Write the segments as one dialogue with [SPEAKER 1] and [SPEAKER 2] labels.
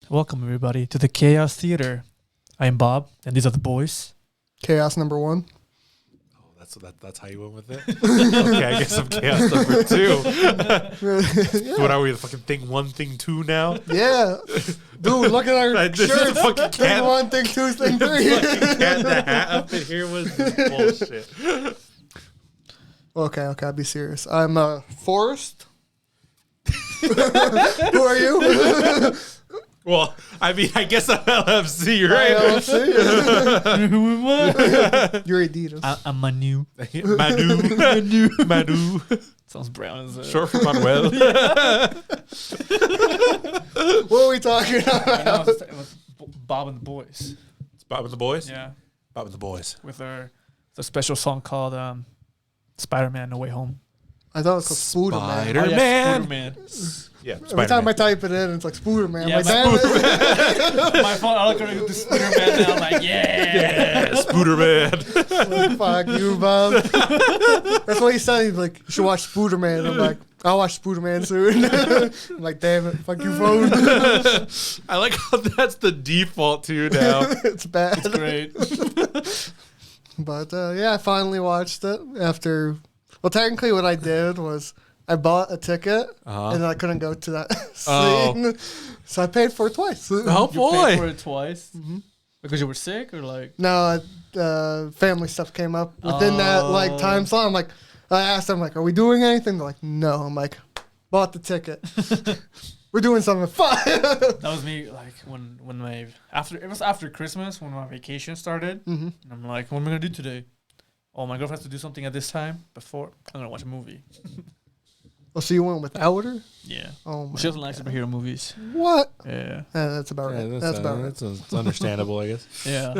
[SPEAKER 1] Welcome everybody to the Chaos Theater. I am Bob, and these are the boys.
[SPEAKER 2] Chaos number 1.
[SPEAKER 3] Oh, that's how you went with it? Okay, I guess I'm chaos number 2.
[SPEAKER 2] Yeah.
[SPEAKER 3] What are we, the fucking thing 1, thing 2 now?
[SPEAKER 2] Yeah. Dude, look at our
[SPEAKER 3] This is
[SPEAKER 2] shirts.
[SPEAKER 3] fucking
[SPEAKER 2] Thing
[SPEAKER 3] cat.
[SPEAKER 2] 1, thing 2, thing 3.
[SPEAKER 3] The hat up in here was bullshit.
[SPEAKER 2] Okay, I'll be serious. I'm Forrest. Who are you?
[SPEAKER 3] Well, I mean, I guess I'm LFC, right?
[SPEAKER 1] Who am I?
[SPEAKER 2] You're Adidas.
[SPEAKER 1] I'm Manu.
[SPEAKER 3] Manu.
[SPEAKER 1] Sounds brown as a
[SPEAKER 3] Short for Manuel.
[SPEAKER 2] What are we talking about?
[SPEAKER 1] it was Bob and the Boys.
[SPEAKER 3] It's Bob and the Boys?
[SPEAKER 1] Yeah,
[SPEAKER 3] Bob and the Boys.
[SPEAKER 1] with the special song called Spider-Man: No Way Home.
[SPEAKER 2] I thought it was called Spooderman.
[SPEAKER 3] Spider-Man.
[SPEAKER 1] Spider-Man.
[SPEAKER 3] Yeah,
[SPEAKER 2] Every time I type it in, it's like Spooderman.
[SPEAKER 1] Yeah,
[SPEAKER 2] Like, damn it.
[SPEAKER 1] My phone, I look at the Spider-Man and I'm like, yeah.
[SPEAKER 3] Spooderman.
[SPEAKER 2] Fuck you, Bob. That's what he said. He's like, you should watch Spooderman. I'm like, I'll watch Spooderman soon. I'm like, damn it, fuck you, phone.
[SPEAKER 3] I like how that's the default too now.
[SPEAKER 2] It's bad.
[SPEAKER 1] It's great.
[SPEAKER 2] But yeah, I finally watched it after. Well, technically, what I did was I bought a ticket and then I couldn't go to that scene, so I paid for it twice.
[SPEAKER 3] Oh
[SPEAKER 1] You paid for
[SPEAKER 3] boy.
[SPEAKER 1] it twice? Because you were sick or like?
[SPEAKER 2] No, family stuff came up within that time slot. I'm like, I asked them like, "Are we doing anything?" They're like, "No." I'm like, bought the ticket. We're doing something fun.
[SPEAKER 1] That was me, like when my after Christmas when my vacation started, and I'm like, what am I gonna do today? Oh, my girlfriend has to do something at this time before I'm gonna watch a movie.
[SPEAKER 2] Oh, so you went without her?
[SPEAKER 1] Yeah,
[SPEAKER 2] Oh my.
[SPEAKER 1] she doesn't like superhero movies.
[SPEAKER 2] What?
[SPEAKER 1] Yeah,
[SPEAKER 2] That's about right. That's about right.
[SPEAKER 3] That's understandable, I guess.
[SPEAKER 1] yeah.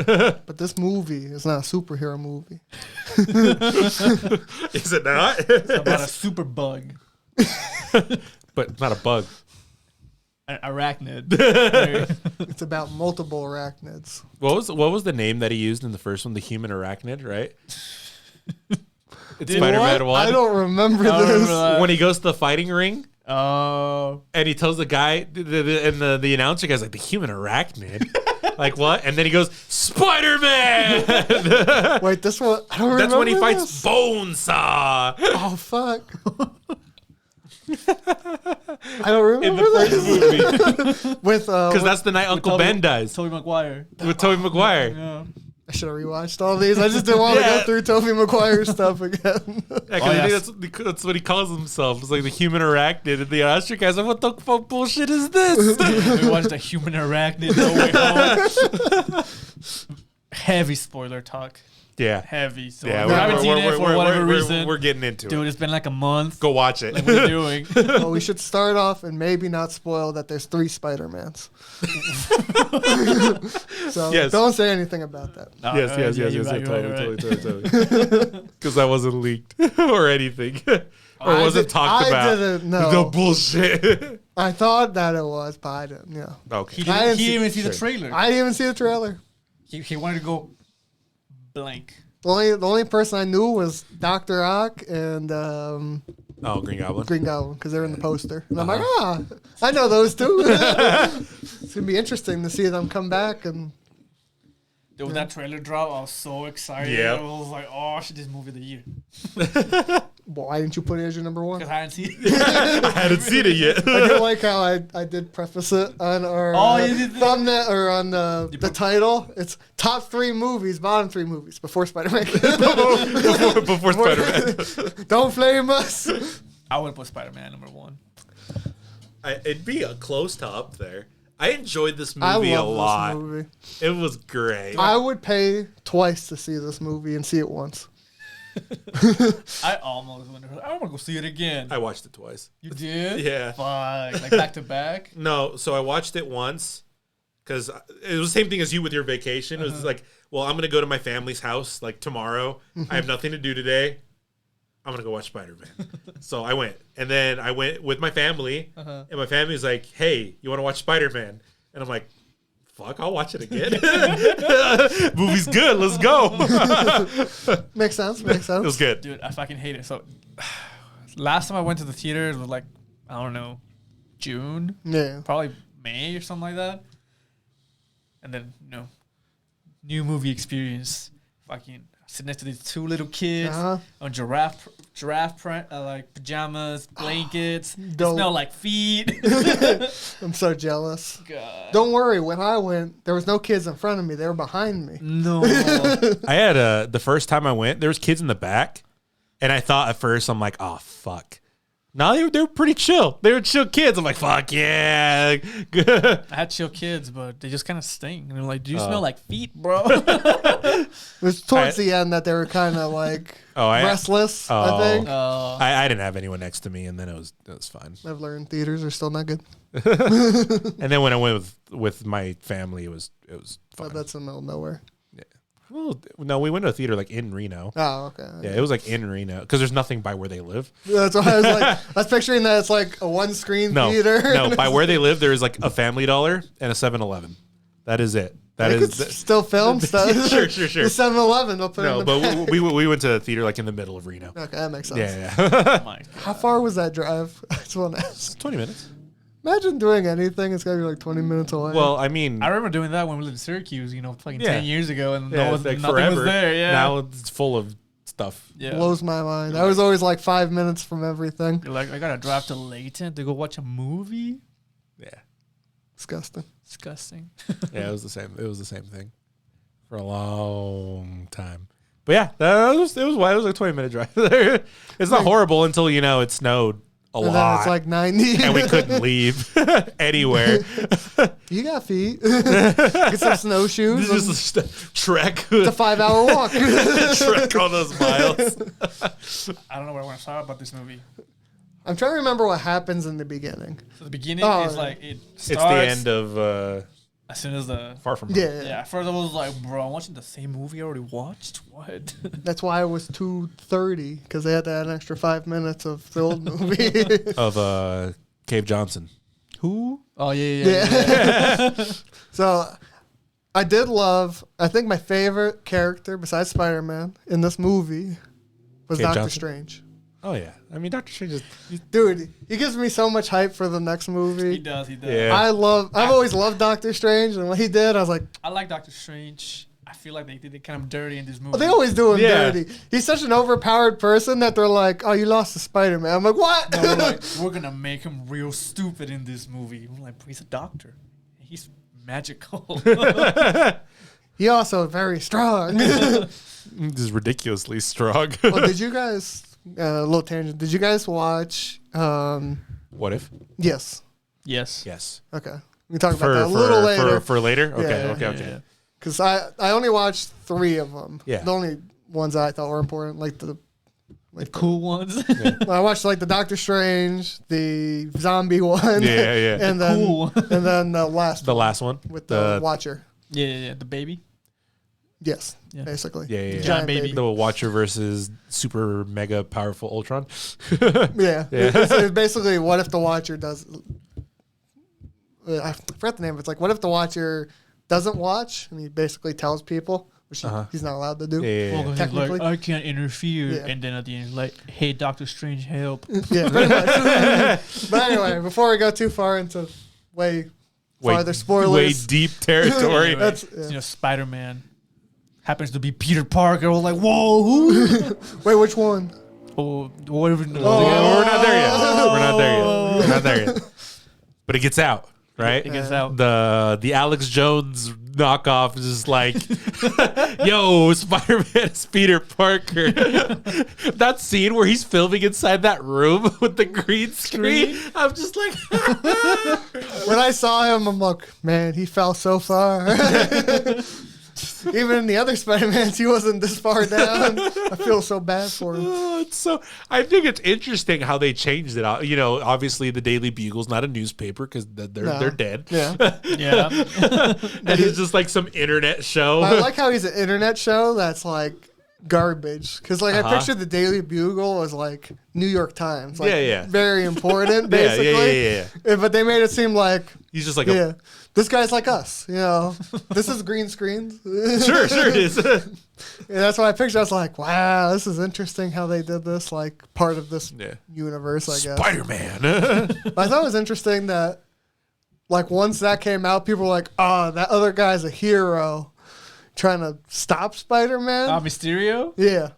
[SPEAKER 2] But this movie is not a superhero movie.
[SPEAKER 3] Is it not?
[SPEAKER 1] It's about a super bug,
[SPEAKER 3] But not a bug.
[SPEAKER 1] an arachnid.
[SPEAKER 2] It's about multiple arachnids.
[SPEAKER 3] What was the name that he used in the first one? The human arachnid, right? It's
[SPEAKER 1] Dude,
[SPEAKER 3] Spider-Man 1.
[SPEAKER 2] I don't remember
[SPEAKER 1] I don't
[SPEAKER 2] this.
[SPEAKER 1] remember that.
[SPEAKER 3] When he goes to the fighting ring
[SPEAKER 1] Oh,
[SPEAKER 3] and he tells the guy, and the announcer guy's like, the human arachnid? Like what? And then he goes, Spider-Man!
[SPEAKER 2] Wait, this one. I don't remember.
[SPEAKER 3] That's when he fights
[SPEAKER 2] this.
[SPEAKER 3] Bonesaw.
[SPEAKER 2] Oh fuck! I don't
[SPEAKER 3] In
[SPEAKER 2] remember
[SPEAKER 3] the first
[SPEAKER 2] this.
[SPEAKER 3] movie.
[SPEAKER 2] With
[SPEAKER 3] Because that's the night Uncle
[SPEAKER 1] Tobey-
[SPEAKER 3] Ben dies.
[SPEAKER 1] Tobey Maguire.
[SPEAKER 3] With Tobey Maguire.
[SPEAKER 1] Yeah.
[SPEAKER 2] I should have rewatched all these. I just didn't want to
[SPEAKER 3] Yeah.
[SPEAKER 2] go through Tobey Maguire stuff again.
[SPEAKER 3] Yeah, because
[SPEAKER 1] Oh,
[SPEAKER 3] I
[SPEAKER 1] yes.
[SPEAKER 3] think that's what he calls himself. It's like the human arachnid. And the Austrian guy's like, what the fuck bullshit is this?
[SPEAKER 1] We watched the human arachnid. No Way Home. Heavy spoiler talk.
[SPEAKER 3] Yeah.
[SPEAKER 1] Heavy. So
[SPEAKER 3] Yeah,
[SPEAKER 1] if you haven't seen it for whatever reason,
[SPEAKER 3] we're getting into
[SPEAKER 1] dude,
[SPEAKER 3] it.
[SPEAKER 1] it's been like a month.
[SPEAKER 3] Go watch it.
[SPEAKER 1] Like, what are you doing?
[SPEAKER 2] Well, we should start off and maybe not spoil that there's 3 Spider-Mans. So
[SPEAKER 3] Yes.
[SPEAKER 2] don't say anything about that.
[SPEAKER 1] No,
[SPEAKER 3] yes,
[SPEAKER 1] you're right,
[SPEAKER 3] totally. Because that wasn't leaked or anything. Or
[SPEAKER 2] I
[SPEAKER 3] wasn't
[SPEAKER 2] did-
[SPEAKER 3] talked
[SPEAKER 2] I
[SPEAKER 3] about.
[SPEAKER 2] didn't know.
[SPEAKER 3] The bullshit.
[SPEAKER 2] I thought that it was, but I didn't. Yeah,
[SPEAKER 3] Okay.
[SPEAKER 1] He
[SPEAKER 2] I
[SPEAKER 1] didn't,
[SPEAKER 2] didn't
[SPEAKER 1] he
[SPEAKER 2] see-
[SPEAKER 1] didn't even see the
[SPEAKER 3] sure.
[SPEAKER 1] trailer.
[SPEAKER 2] I didn't even see the trailer.
[SPEAKER 1] He wanted to go blank.
[SPEAKER 2] The only person I knew was Dr. Ock and
[SPEAKER 3] Oh, Green Goblin.
[SPEAKER 2] Green Goblin because they're in the poster. And I'm like, I know those two. It's going to be interesting to see them come back. And
[SPEAKER 1] Dude, when that trailer drop, I was so excited.
[SPEAKER 3] Yeah.
[SPEAKER 1] I was like, oh, I should just movie of the year.
[SPEAKER 2] why didn't you put it as your number 1?
[SPEAKER 1] Because I hadn't seen it.
[SPEAKER 3] I hadn't seen it yet.
[SPEAKER 2] I do like how I did preface it on our
[SPEAKER 1] you did that?
[SPEAKER 2] thumbnail or on the title. It's top 3 movies, bottom 3 movies before Spider-Man.
[SPEAKER 3] before Spider-Man.
[SPEAKER 2] Don't flame us.
[SPEAKER 1] I would put Spider-Man number 1.
[SPEAKER 3] It'd be a close to up there. I enjoyed this
[SPEAKER 2] I
[SPEAKER 3] movie a
[SPEAKER 2] love
[SPEAKER 3] lot.
[SPEAKER 2] this movie.
[SPEAKER 3] It was great.
[SPEAKER 2] I would pay twice to see this movie and see it once.
[SPEAKER 1] I almost went. I want to go see it again.
[SPEAKER 3] I watched it twice.
[SPEAKER 1] You did?
[SPEAKER 3] Yeah.
[SPEAKER 1] Fuck. Like back to back?
[SPEAKER 3] No, so I watched it once because it was the same thing as you with your vacation. It was like, well, I'm going to go to my family's house like tomorrow. I have nothing to do today. I'm going to go watch Spider-Man. So I went. And then I went with my family. And my family was like, hey, you want to watch Spider-Man? And I'm like, fuck, I'll watch it again. Movie's good. Let's go.
[SPEAKER 2] Makes sense. Makes sense.
[SPEAKER 3] It was good.
[SPEAKER 1] Dude, I fucking hate it. So, last time I went to the theater, it was like, I don't know, June?
[SPEAKER 2] Yeah.
[SPEAKER 1] Probably May or something like that. and then new movie experience. Fucking sitting next to these two little kids on giraffe like pajamas, blankets. They smell like feet.
[SPEAKER 2] I'm so jealous.
[SPEAKER 1] God.
[SPEAKER 2] Don't worry. When I went, there was no kids in front of me. They were behind me.
[SPEAKER 1] No.
[SPEAKER 3] I had the first time I went, there was kids in the back, and I thought at first, I'm like, oh fuck. No, they were pretty chill. They were chill kids. I'm like, fuck yeah.
[SPEAKER 1] I had chill kids, but they just kind of stink. And they're like, do you smell like feet, bro?
[SPEAKER 2] It was towards the end that they were kind of like restless, I think.
[SPEAKER 3] I didn't have anyone next to me, and then it was fine.
[SPEAKER 2] I've learned theaters are still not good.
[SPEAKER 3] And then when I went with my family, it was fine.
[SPEAKER 2] But that's in the middle of nowhere.
[SPEAKER 3] Well, no, we went to a theater like in Reno.
[SPEAKER 2] Oh, okay.
[SPEAKER 3] Yeah, it was like in Reno because there's nothing by where they live.
[SPEAKER 2] That's why I was like, I was picturing that it's like a one-screen theater.
[SPEAKER 3] No, by where they live, there is like a Family Dollar and a 7-Eleven. That is it. That is
[SPEAKER 2] still film stuff.
[SPEAKER 3] Sure.
[SPEAKER 2] The 7-Eleven. They'll put
[SPEAKER 3] No,
[SPEAKER 2] it in
[SPEAKER 3] but we went to a theater like in the middle of Reno.
[SPEAKER 2] Okay, that makes sense.
[SPEAKER 3] Yeah.
[SPEAKER 1] Oh my God.
[SPEAKER 2] How far was that drive? I just want to ask.
[SPEAKER 3] 20 minutes.
[SPEAKER 2] Imagine doing anything. It's got to be like 20 minutes away.
[SPEAKER 3] Well, I mean,
[SPEAKER 1] I remember doing that when we lived in Syracuse, fucking 10 years ago, and
[SPEAKER 3] yeah,
[SPEAKER 1] nothing
[SPEAKER 3] forever.
[SPEAKER 1] was there. Yeah.
[SPEAKER 3] Now it's full of stuff.
[SPEAKER 1] Yeah.
[SPEAKER 2] Blows my mind. I was always like 5 minutes from everything.
[SPEAKER 1] You're like, I gotta drive to Layton to go watch a movie.
[SPEAKER 3] Yeah.
[SPEAKER 2] Disgusting.
[SPEAKER 1] Disgusting.
[SPEAKER 3] Yeah, it was the same. It was the same thing for a long time. But yeah, it was like a 20-minute drive there. It's not horrible until it snowed a
[SPEAKER 2] And
[SPEAKER 3] lot.
[SPEAKER 2] then it's like 90.
[SPEAKER 3] And we couldn't leave anywhere.
[SPEAKER 2] You got feet. Get some snowshoes.
[SPEAKER 3] This is just a trek.
[SPEAKER 2] It's a 5-hour walk.
[SPEAKER 3] Trek all those miles.
[SPEAKER 1] I don't know what I want to talk about this movie.
[SPEAKER 2] I'm trying to remember what happens in the beginning.
[SPEAKER 1] So the beginning is like it starts.
[SPEAKER 3] It's the end of
[SPEAKER 1] as soon as the
[SPEAKER 3] Far From Home.
[SPEAKER 2] Yeah.
[SPEAKER 1] At first I was like, bro, I'm watching the same movie I already watched. What?
[SPEAKER 2] That's why it was 2:30 because they had to add an extra 5 minutes of the old movie.
[SPEAKER 3] Of Cave Johnson. Who?
[SPEAKER 1] Oh yeah.
[SPEAKER 2] So I did love. I think my favorite character besides Spider-Man in this movie was
[SPEAKER 3] Cave
[SPEAKER 2] Doctor
[SPEAKER 3] Johnson.
[SPEAKER 2] Strange.
[SPEAKER 3] Oh yeah. I mean, Doctor Strange is.
[SPEAKER 2] Dude, he gives me so much hype for the next movie.
[SPEAKER 1] He does.
[SPEAKER 3] Yeah.
[SPEAKER 2] I've always loved Doctor Strange, and what he did, I was like,
[SPEAKER 1] I like Doctor Strange. I feel like they did it kind of dirty in this movie.
[SPEAKER 2] they always do him
[SPEAKER 3] Yeah.
[SPEAKER 2] dirty. He's such an overpowered person that they're like, oh, you lost to Spider-Man. I'm like, what?
[SPEAKER 1] No, we're like, we're gonna make him real stupid in this movie. I'm like, he's a doctor. He's magical.
[SPEAKER 2] He also very strong.
[SPEAKER 3] This is ridiculously strong.
[SPEAKER 2] Well, did you guys? A little tangent. Did you guys watch?
[SPEAKER 3] What if?
[SPEAKER 2] Yes.
[SPEAKER 1] Yes.
[SPEAKER 3] Yes.
[SPEAKER 2] Okay. We can talk about that a little later.
[SPEAKER 3] For later? Okay.
[SPEAKER 2] Yeah.
[SPEAKER 3] Okay.
[SPEAKER 2] Because I only watched 3 of them.
[SPEAKER 3] Yeah.
[SPEAKER 2] The only ones that I thought were important, like the
[SPEAKER 1] Cool ones.
[SPEAKER 2] I watched like the Doctor Strange, the zombie one.
[SPEAKER 3] Yeah.
[SPEAKER 2] And then
[SPEAKER 1] Cool.
[SPEAKER 2] and then the last
[SPEAKER 3] The last one
[SPEAKER 2] with the Watcher.
[SPEAKER 1] Yeah. The baby.
[SPEAKER 2] Yes.
[SPEAKER 1] Yeah.
[SPEAKER 2] Basically.
[SPEAKER 3] Yeah.
[SPEAKER 2] Giant
[SPEAKER 1] baby.
[SPEAKER 3] The Watcher versus super mega powerful Ultron.
[SPEAKER 2] Yeah.
[SPEAKER 3] Yeah.
[SPEAKER 2] It's basically what if the Watcher does. I forgot the name. It's like what if the Watcher doesn't watch and he basically tells people, which he's not allowed to do.
[SPEAKER 3] Yeah.
[SPEAKER 1] Well, 'cause he's
[SPEAKER 2] Technically.
[SPEAKER 1] like, I can't interfere.
[SPEAKER 2] Yeah.
[SPEAKER 1] And then at the end, he's like, hey, Doctor Strange, help.
[SPEAKER 2] Yeah, pretty much. But anyway, before we go too far into farther spoilers,
[SPEAKER 3] Way deep territory.
[SPEAKER 1] Anyway,
[SPEAKER 2] That's- yeah.
[SPEAKER 1] Spider-Man happens to be Peter Parker. We're like, whoa, who?
[SPEAKER 2] Wait, which one?
[SPEAKER 1] Oh, whatever.
[SPEAKER 3] We're not there yet. We're not there yet. But it gets out, right?
[SPEAKER 1] It gets out.
[SPEAKER 3] The Alex Jones knockoff is just like, yo, Spider-Man is Peter Parker. That scene where he's filming inside that room with the green screen, I'm just like,
[SPEAKER 2] When I saw him, I'm like, man, he fell so far. Even in the other Spider-Mans, he wasn't this far down. I feel so bad for him.
[SPEAKER 3] I think it's interesting how they changed it. Obviously the Daily Bugle's not a newspaper because they're dead.
[SPEAKER 2] Yeah.
[SPEAKER 1] Yeah.
[SPEAKER 3] And it's just like some internet show.
[SPEAKER 2] I like how he's an internet show that's like garbage. Because like I pictured the Daily Bugle as like New York Times. Like,
[SPEAKER 3] Yeah.
[SPEAKER 2] very important, basically.
[SPEAKER 3] Yeah.
[SPEAKER 2] But they made it seem like,
[SPEAKER 3] He's just like,
[SPEAKER 2] this guy's like us, This is green screens.
[SPEAKER 3] sure it is.
[SPEAKER 2] Yeah, that's why I pictured. I was like, wow, this is interesting how they did this, like part of this universe, I guess.
[SPEAKER 3] Spider-Man.
[SPEAKER 2] But I thought it was interesting that like once that came out, people were like, "Oh, that other guy's a hero, trying to stop Spider-Man."
[SPEAKER 1] Mysterio.
[SPEAKER 2] Yeah.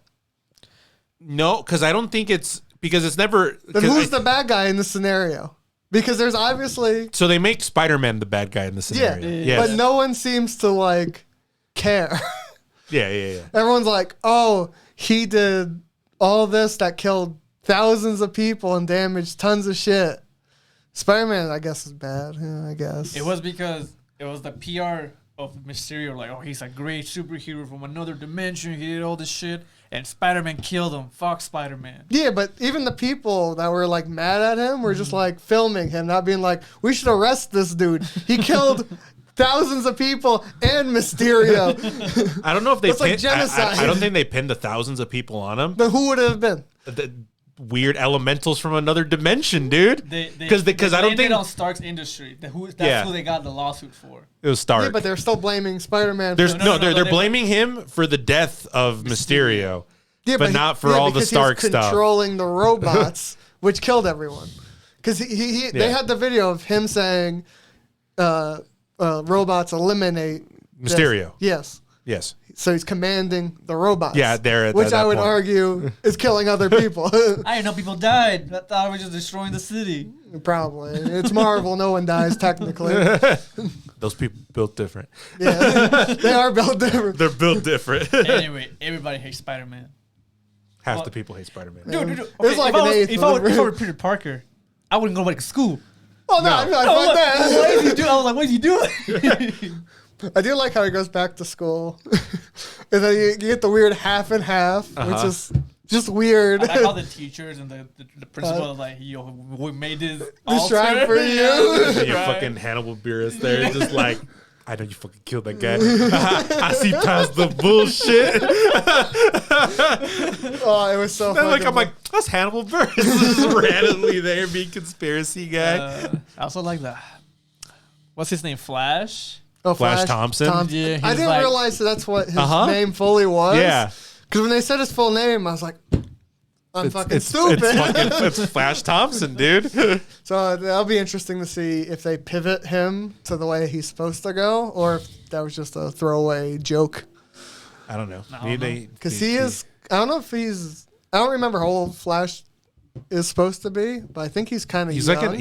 [SPEAKER 3] No, because I don't think it's because it's never.
[SPEAKER 2] Then who's the bad guy in this scenario? Because there's obviously
[SPEAKER 3] So they make Spider-Man the bad guy in the scenario.
[SPEAKER 2] but no one seems to like care.
[SPEAKER 3] Yeah.
[SPEAKER 2] Everyone's like, "Oh, he did all this that killed thousands of people and damaged tons of shit." Spider-Man, I guess, is bad. Yeah, I guess
[SPEAKER 1] It was because it was the PR of Mysterio, like, oh, he's a great superhero from another dimension. He did all this shit, and Spider-Man killed him. Fuck Spider-Man.
[SPEAKER 2] Yeah, but even the people that were like mad at him were just like filming him, not being like, "We should arrest this dude. He killed thousands of people and Mysterio."
[SPEAKER 3] I don't know if they
[SPEAKER 2] It's like genocide.
[SPEAKER 3] I don't think they pinned the thousands of people on him.
[SPEAKER 2] Then who would it have been?
[SPEAKER 3] The weird elementals from another dimension, dude. Because I don't think
[SPEAKER 1] on Stark's Industry. That's who they got the lawsuit for.
[SPEAKER 3] it was Stark.
[SPEAKER 2] Yeah, but they're still blaming Spider-Man.
[SPEAKER 3] They're blaming him for the death of Mysterio.
[SPEAKER 2] Yeah,
[SPEAKER 3] but not for all the
[SPEAKER 2] because
[SPEAKER 3] Stark
[SPEAKER 2] he's
[SPEAKER 3] stuff.
[SPEAKER 2] Controlling the robots, which killed everyone. Because they had the video of him saying, "Robots eliminate
[SPEAKER 3] Mysterio."
[SPEAKER 2] Yes. So he's commanding the robots.
[SPEAKER 3] Yeah, they're
[SPEAKER 2] which I would
[SPEAKER 3] point.
[SPEAKER 2] argue is killing other people.
[SPEAKER 1] I didn't know people died. I thought I was just destroying the city.
[SPEAKER 2] Probably. It's Marvel. No one dies technically.
[SPEAKER 3] Those people built different.
[SPEAKER 2] Yeah, they are built different.
[SPEAKER 3] They're built different.
[SPEAKER 1] Anyway, everybody hates Spider-Man.
[SPEAKER 3] Half the people hate Spider-Man.
[SPEAKER 1] Dude.
[SPEAKER 2] It was like an eighth
[SPEAKER 1] if
[SPEAKER 2] of
[SPEAKER 1] I
[SPEAKER 2] the
[SPEAKER 1] were Peter Parker, I wouldn't go back to school.
[SPEAKER 2] Oh, no. I fuck that.
[SPEAKER 1] What is he doing? I was like, what is he doing?
[SPEAKER 2] I do like how he goes back to school. And then you get the weird half and half, which is just weird.
[SPEAKER 1] I like how the teachers and the principal are like, yo, we made this
[SPEAKER 2] shrine for you.
[SPEAKER 3] And your fucking Hannibal Buress there, just like, I know you fucking killed that guy. I see past the bullshit.
[SPEAKER 2] Oh, it was so funny.
[SPEAKER 3] I'm like, that's Hannibal Buress. Just randomly there being conspiracy guy.
[SPEAKER 1] I also like that. What's his name? Flash?
[SPEAKER 2] Oh,
[SPEAKER 3] Flash Thompson?
[SPEAKER 1] Yeah,
[SPEAKER 2] I
[SPEAKER 1] he's
[SPEAKER 2] didn't
[SPEAKER 1] like-
[SPEAKER 2] realize that's what his name fully was.
[SPEAKER 3] Yeah.
[SPEAKER 2] Because when they said his full name, I was like, I'm fucking stupid.
[SPEAKER 3] It's Flash Thompson, dude.
[SPEAKER 2] So that'll be interesting to see if they pivot him to the way he's supposed to go, or if that was just a throwaway joke.
[SPEAKER 3] I don't know.
[SPEAKER 2] Because he is, I don't know if he's, I don't remember how old Flash is supposed to be, but I think he's kind of young.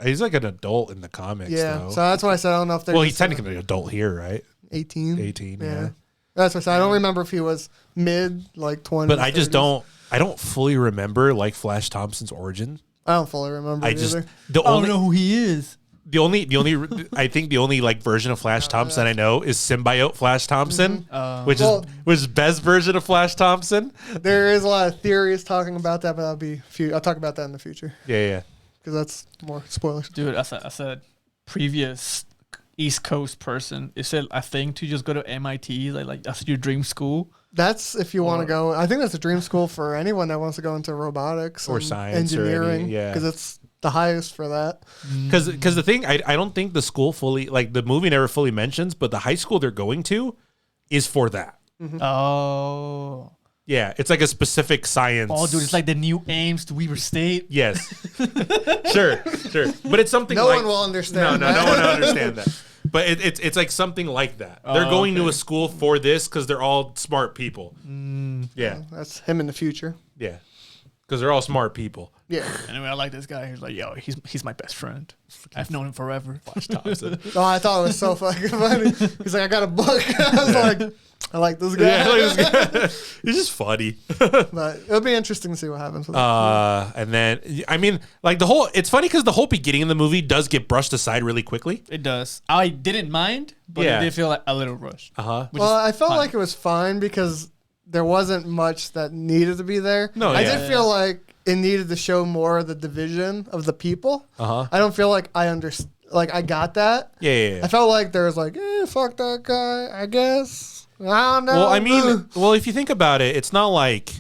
[SPEAKER 3] He's like an adult in the comics,
[SPEAKER 2] Yeah,
[SPEAKER 3] though.
[SPEAKER 2] so that's why I said I don't know if they're.
[SPEAKER 3] Well, he's technically an adult here, right?
[SPEAKER 2] 18.
[SPEAKER 3] 18,
[SPEAKER 2] Yeah.
[SPEAKER 3] yeah.
[SPEAKER 2] That's what I said. I don't remember if he was mid, like 20.
[SPEAKER 3] But I just don't fully remember like Flash Thompson's origin.
[SPEAKER 2] I don't fully remember it either.
[SPEAKER 1] I don't know who he is.
[SPEAKER 3] The only I think the only like version of Flash Thompson I know is symbiote Flash Thompson, which is best version of Flash Thompson.
[SPEAKER 2] There is a lot of theories talking about that, but I'll talk about that in the future
[SPEAKER 3] Yeah.
[SPEAKER 2] because that's more spoilers.
[SPEAKER 1] Dude, I said previous East Coast person. It said I think to just go to MIT, like that's your dream school.
[SPEAKER 2] That's if you want to go. I think that's a dream school for anyone that wants to go into robotics
[SPEAKER 3] Or
[SPEAKER 2] and
[SPEAKER 3] science or
[SPEAKER 2] engineering.
[SPEAKER 3] yeah.
[SPEAKER 2] Because it's the highest for that.
[SPEAKER 3] Because the thing I don't think the school fully like the movie never fully mentions, but the high school they're going to is for that.
[SPEAKER 1] Oh.
[SPEAKER 3] Yeah, it's like a specific science.
[SPEAKER 1] Oh, dude, it's like the new Ames to Weaver State.
[SPEAKER 3] Yes. Sure. But it's something
[SPEAKER 2] No
[SPEAKER 3] like
[SPEAKER 2] one will understand.
[SPEAKER 3] No one will understand that. But it's like something like that. They're going to a school for this because they're all smart people. Yeah.
[SPEAKER 2] That's him in the future.
[SPEAKER 3] Yeah. Because they're all smart people.
[SPEAKER 2] Yeah.
[SPEAKER 1] Anyway, I like this guy. He's like, yo, he's my best friend. I've known him forever. Flash Thompson.
[SPEAKER 2] Oh, I thought it was so fucking funny. He's like, I got a book. I was like, I like this guy.
[SPEAKER 3] Yeah, like this guy. He's just funny.
[SPEAKER 2] But it'll be interesting to see what happens with
[SPEAKER 3] And then, I mean, like it's funny because the whole beginning of the movie does get brushed aside really quickly.
[SPEAKER 1] It does. I didn't mind, but it did feel like a little rushed.
[SPEAKER 2] Well, I felt like it was fine because there wasn't much that needed to be there.
[SPEAKER 3] No,
[SPEAKER 2] I did feel like it needed to show more of the division of the people. I don't feel like I understand. Like I got that.
[SPEAKER 3] Yeah.
[SPEAKER 2] I felt like there was like, fuck that guy. I guess. I don't know.
[SPEAKER 3] Well, I mean, if you think about it, it's not like.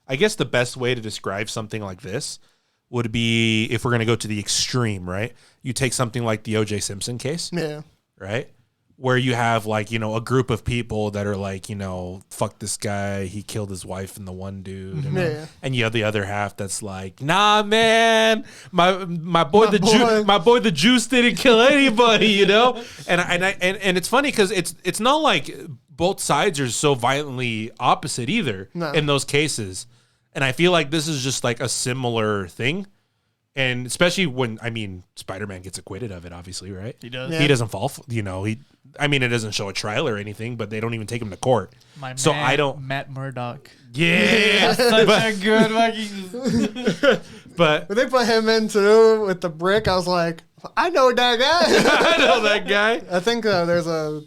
[SPEAKER 3] I guess the best way to describe something like this would be if we're going to go to the extreme, right? You take something like the O.J. Simpson case,
[SPEAKER 2] yeah.
[SPEAKER 3] right? where you have like, a group of people that are like, fuck this guy, he killed his wife and the one dude, and you have the other half that's like, nah, man, my boy the juice didn't kill anybody, and it's funny because it's not like both sides are so violently opposite either in those cases, and I feel like this is just like a similar thing. And especially when, Spider-Man gets acquitted of it, obviously, right?
[SPEAKER 1] He does.
[SPEAKER 3] He doesn't fall, it doesn't show a trial or anything, but they don't even take him to court.
[SPEAKER 1] Matt Murdock.
[SPEAKER 3] Yeah.
[SPEAKER 1] Such a good fucking...
[SPEAKER 3] But
[SPEAKER 2] when they put him in too with the brick, I was like, I know that guy.
[SPEAKER 3] I know that guy.
[SPEAKER 2] I think there's a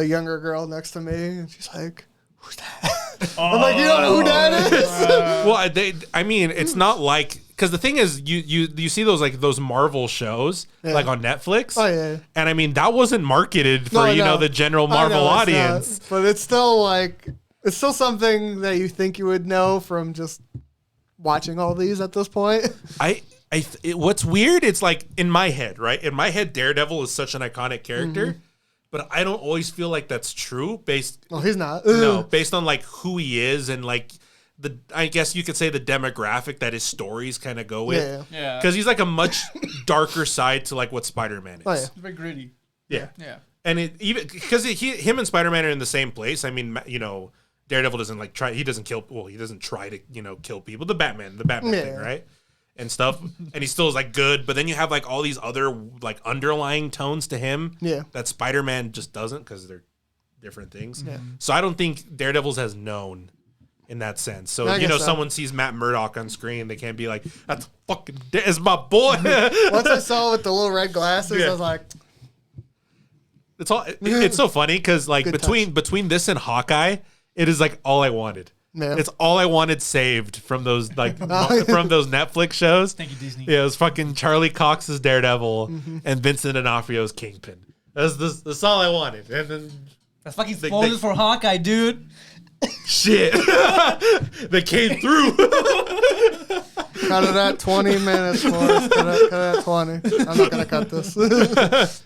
[SPEAKER 2] younger girl next to me, and she's like, who's that? I'm like, you don't know who that is?
[SPEAKER 3] Well, it's not like... Because the thing is, you see those Marvel shows like on Netflix.
[SPEAKER 2] Oh yeah.
[SPEAKER 3] And that wasn't marketed for the general Marvel audience.
[SPEAKER 2] But it's still something that you think you would know from just watching all these at this point.
[SPEAKER 3] What's weird? It's like in my head, right? In my head, Daredevil is such an iconic character, but I don't always feel like that's true.
[SPEAKER 2] He's not.
[SPEAKER 3] No, based on like who he is and like. I guess you could say the demographic that his stories kind of go with.
[SPEAKER 1] Yeah.
[SPEAKER 3] Because he's like a much darker side to like what Spider-Man is.
[SPEAKER 2] Oh, yeah.
[SPEAKER 1] It's very gritty.
[SPEAKER 3] Yeah.
[SPEAKER 1] Yeah.
[SPEAKER 3] And him and Spider-Man are in the same place. Daredevil doesn't like try. He doesn't kill. Well, he doesn't try to kill people. The Batman thing, right? And stuff. And he still is like good. But then you have like all these other like underlying tones to him.
[SPEAKER 2] Yeah.
[SPEAKER 3] That Spider-Man just doesn't because they're different things.
[SPEAKER 2] Yeah.
[SPEAKER 3] So I don't think Daredevil's has known. In that sense. So, someone sees Matt Murdock on screen, they can't be like, that's fucking, is my boy.
[SPEAKER 2] Once I saw with the little red glasses, I was like,
[SPEAKER 3] it's so funny because like between this and Hawkeye, it is like all I wanted. Yeah. It's all I wanted saved from those like from those Netflix shows.
[SPEAKER 1] Thank you, Disney.
[SPEAKER 3] Yeah, it was fucking Charlie Cox's Daredevil and Vincent D'Onofrio's Kingpin. That's all I wanted. And then
[SPEAKER 1] that's fucking spoilers for Hawkeye, dude.
[SPEAKER 3] Shit. They came through.
[SPEAKER 2] Cut it at 20 minutes, boys. Cut it at 20. I'm not going to cut this.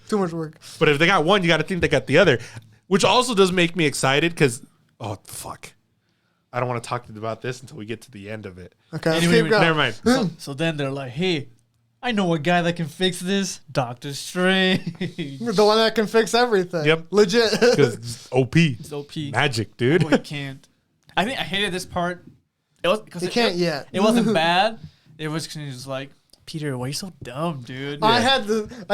[SPEAKER 2] Too much work.
[SPEAKER 3] But if they got one, you got to think they got the other. Which also does make me excited because, oh, fuck. I don't want to talk about this until we get to the end of it.
[SPEAKER 2] Okay,
[SPEAKER 3] anyway, never mind.
[SPEAKER 1] So then they're like, hey, I know a guy that can fix this. Doctor Strange.
[SPEAKER 2] The one that can fix everything.
[SPEAKER 3] Yep.
[SPEAKER 2] Legit.
[SPEAKER 3] Because it's OP.
[SPEAKER 1] It's OP.
[SPEAKER 3] Magic, dude.
[SPEAKER 1] Oh, he can't. I think I hated this part. It was because
[SPEAKER 2] he can't yet.
[SPEAKER 1] It wasn't bad. It was just like, Peter, why are you so dumb, dude?
[SPEAKER 2] I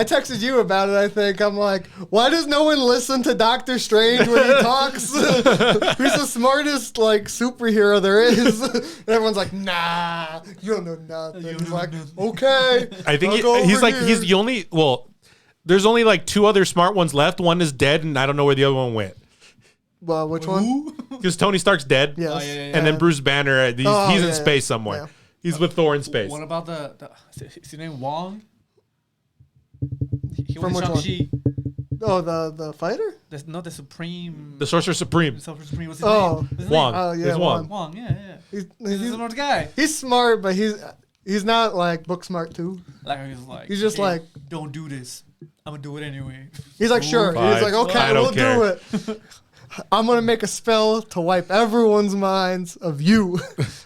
[SPEAKER 2] texted you about it, I think. I'm like, why does no one listen to Doctor Strange when he talks? He's the smartest, like, superhero there is. And everyone's like, nah, you don't know nothing. He's like, okay.
[SPEAKER 3] I think he's the only, there's only like two other smart ones left. One is dead, and I don't know where the other one went.
[SPEAKER 2] Well, which one?
[SPEAKER 3] Because Tony Stark's dead.
[SPEAKER 2] Yes.
[SPEAKER 3] And then Bruce Banner, he's in space somewhere. Yeah. He's with Thor in space.
[SPEAKER 1] What about is his name Wong?
[SPEAKER 2] From which one? Oh, the fighter?
[SPEAKER 1] The Supreme.
[SPEAKER 3] The Sorcerer Supreme.
[SPEAKER 1] The Sorcerer Supreme. What's his name?
[SPEAKER 3] Wong.
[SPEAKER 2] Oh, yeah, Wong.
[SPEAKER 1] Wong, yeah. He's a smart guy.
[SPEAKER 2] He's smart, but he's not like book smart too.
[SPEAKER 1] He's
[SPEAKER 2] just like,
[SPEAKER 1] don't do this. I'm gonna do it anyway.
[SPEAKER 2] He's like, sure. He's like, okay, we'll do it. I'm going to make a spell to wipe everyone's minds of you.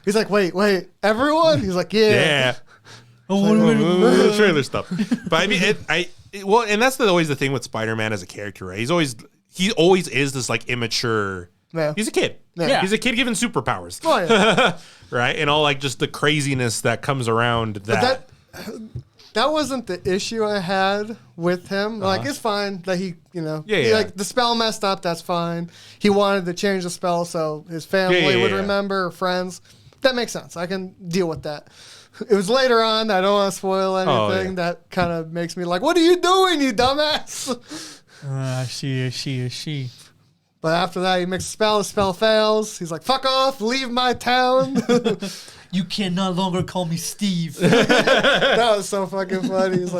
[SPEAKER 2] He's like, wait, everyone? He's like, yeah.
[SPEAKER 3] Trailer stuff. But I mean, and that's always the thing with Spider-Man as a character, right? He always is this like immature.
[SPEAKER 2] Yeah.
[SPEAKER 3] He's a kid.
[SPEAKER 2] Yeah.
[SPEAKER 3] He's a kid given superpowers.
[SPEAKER 2] Oh, yeah.
[SPEAKER 3] Right? And all like just the craziness that comes around that.
[SPEAKER 2] That wasn't the issue I had with him. Like, it's fine that he, like the spell messed up. That's fine. He wanted to change the spell so his family would remember, or friends. That makes sense. I can deal with that. It was later on. I don't want to spoil anything. That kind of makes me like, what are you doing, you dumbass?
[SPEAKER 1] She.
[SPEAKER 2] But after that, he makes a spell. The spell fails. He's like, fuck off. Leave my town.
[SPEAKER 1] You can no longer call me Steve.
[SPEAKER 2] That was so fucking funny. He's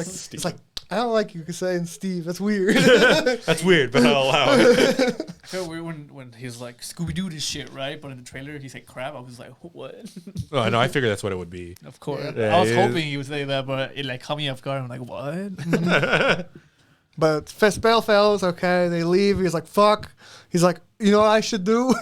[SPEAKER 2] like, I don't like you saying Steve. That's weird.
[SPEAKER 3] That's weird, but I'll allow it.
[SPEAKER 1] I felt weird when he's like, Scooby-Doo this shit, right? But in the trailer, he said crap. I was like, what?
[SPEAKER 3] Oh, I know. I figured that's what it would be.
[SPEAKER 1] Of course.
[SPEAKER 2] Yeah.
[SPEAKER 1] I was hoping he would say that, but it like caught me off guard. I'm like, what?
[SPEAKER 2] But spell fails. Okay, they leave. He's like, fuck. He's like, you know what I should do?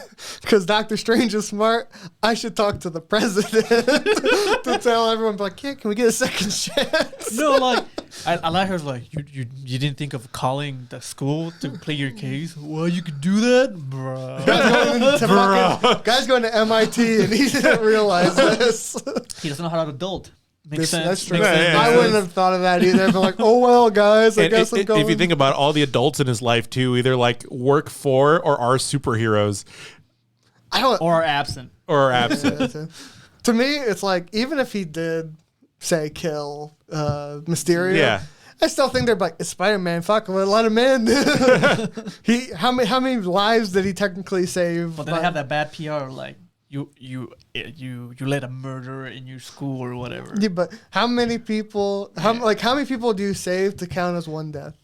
[SPEAKER 2] Because Doctor Strange is smart. I should talk to the president to tell everyone, like, yeah, can we get a second chance?
[SPEAKER 1] No, like, I like her, like, you didn't think of calling the school to play your case? Well, you could do that? Bro.
[SPEAKER 2] Guy's going to MIT and he didn't realize this.
[SPEAKER 1] He doesn't know how to adult. Makes sense.
[SPEAKER 2] That's true.
[SPEAKER 1] Makes sense.
[SPEAKER 2] I wouldn't have thought of that either. But like, oh well, guys, I guess I'm going.
[SPEAKER 3] If you think about all the adults in his life too, either like work for or are superheroes,
[SPEAKER 1] or are absent.
[SPEAKER 2] To me, it's like even if he did say kill Mysterio, I still think they're like, it's Spider-Man. Fuck, let him in. How many lives did he technically save?
[SPEAKER 1] But then they have that bad PR, like. You let a murderer in your school or whatever.
[SPEAKER 2] Yeah, but how many people? How many people do you save to count as one death?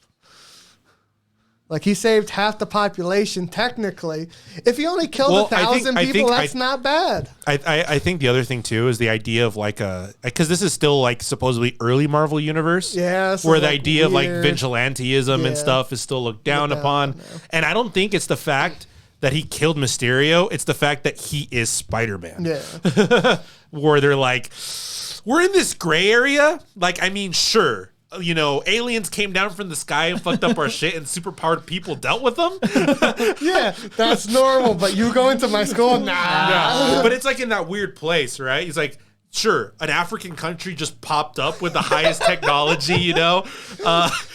[SPEAKER 2] Like he saved half the population technically. If he only killed 1,000 people, that's not bad.
[SPEAKER 3] I think the other thing too is the idea of like because this is still like supposedly early Marvel universe.
[SPEAKER 2] Yeah,
[SPEAKER 3] where the idea of like vigilanteism and stuff is still looked down upon, and I don't think it's the fact that he killed Mysterio, it's the fact that he is Spider-Man.
[SPEAKER 2] Yeah.
[SPEAKER 3] Where they're like, we're in this gray area. Like, I mean, sure, you know, aliens came down from the sky and fucked up our shit and superpowered people dealt with them.
[SPEAKER 2] Yeah, that's normal, but you go into my school? Nah.
[SPEAKER 3] But it's like in that weird place, right? He's like, sure, an African country just popped up with the highest technology, you know?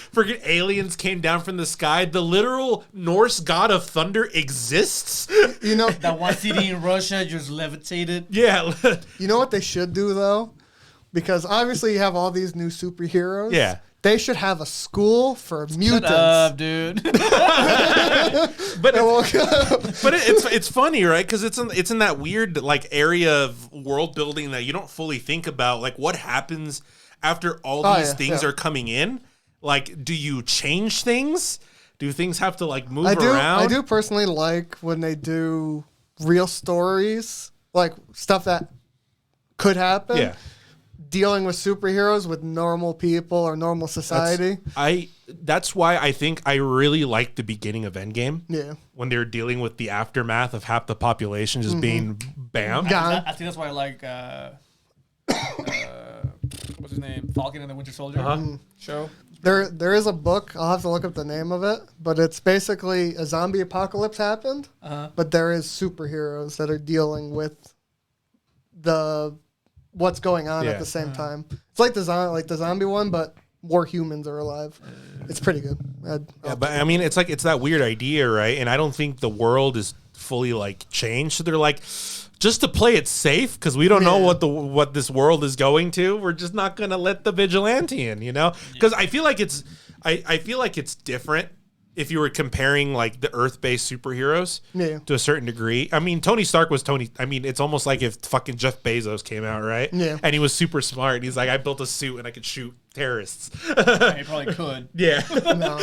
[SPEAKER 3] Freaking aliens came down from the sky. The literal Norse god of thunder exists.
[SPEAKER 2] You know,
[SPEAKER 1] that one city in Russia just levitated.
[SPEAKER 3] Yeah.
[SPEAKER 2] You know what they should do though? Because obviously you have all these new superheroes.
[SPEAKER 3] Yeah.
[SPEAKER 2] They should have a school for mutants.
[SPEAKER 1] Shut up, dude.
[SPEAKER 3] But it's funny, right? Because it's in that weird like area of world building that you don't fully think about. Like what happens after all these things are coming in? Like, do you change things? Do things have to like move around?
[SPEAKER 2] I do personally like when they do real stories, like stuff that could happen.
[SPEAKER 3] Yeah.
[SPEAKER 2] Dealing with superheroes with normal people or normal society.
[SPEAKER 3] That's why I think I really like the beginning of Endgame.
[SPEAKER 2] Yeah.
[SPEAKER 3] When they're dealing with the aftermath of half the population just being bam.
[SPEAKER 1] I think that's why I like what's his name? Falcon and the Winter Soldier show.
[SPEAKER 2] There is a book. I'll have to look up the name of it, but it's basically a zombie apocalypse happened, but there is superheroes that are dealing with what's going on at the same time. It's like the zombie one, but more humans are alive. It's pretty good.
[SPEAKER 3] But I mean, it's that weird idea, right? And I don't think the world is fully like changed. So they're like, just to play it safe, because we don't know what this world is going to. We're just not going to let the vigilante in, you know? Because I feel like it's different if you were comparing like the Earth-based superheroes to a certain degree. I mean, Tony Stark was Tony. I mean, it's almost like if fucking Jeff Bezos came out, right?
[SPEAKER 2] Yeah.
[SPEAKER 3] And he was super smart. And he's like, I built a suit and I could shoot terrorists.
[SPEAKER 1] He probably could.
[SPEAKER 3] Yeah.
[SPEAKER 2] No.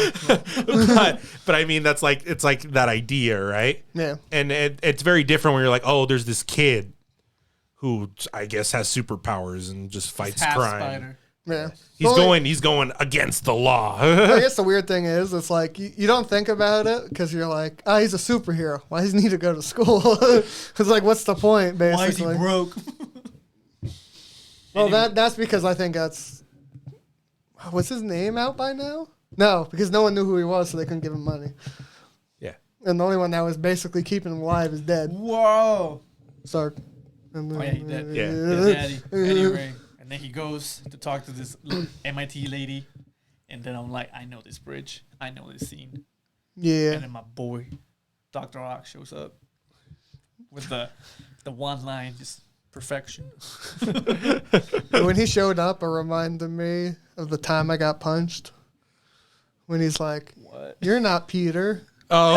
[SPEAKER 3] but I mean, it's like that idea, right?
[SPEAKER 2] Yeah.
[SPEAKER 3] And it's very different when you're like, oh, there's this kid who I guess has superpowers and just fights crime.
[SPEAKER 1] Spider.
[SPEAKER 2] Yeah.
[SPEAKER 3] He's going against the law.
[SPEAKER 2] I guess the weird thing is, it's like you don't think about it because you're like, oh, he's a superhero. Why does he need to go to school? It's like, what's the point, basically?
[SPEAKER 1] Why is he broke?
[SPEAKER 2] Well, that's because I think that's... Was his name out by now? No, because no one knew who he was, so they couldn't give him money.
[SPEAKER 3] Yeah.
[SPEAKER 2] And the only one that was basically keeping him alive is dead.
[SPEAKER 1] Whoa.
[SPEAKER 2] Stark.
[SPEAKER 1] Oh, yeah, he dead.
[SPEAKER 3] Yeah.
[SPEAKER 1] His daddy. Anyway. And then he goes to talk to this MIT lady. And then I'm like, I know this bridge. I know this scene.
[SPEAKER 2] Yeah.
[SPEAKER 1] And then my boy, Dr. Ock, shows up with the one line, just perfection.
[SPEAKER 2] When he showed up, it reminded me of the time I got punched. When he's like,
[SPEAKER 1] what?
[SPEAKER 2] You're not Peter.
[SPEAKER 3] Oh.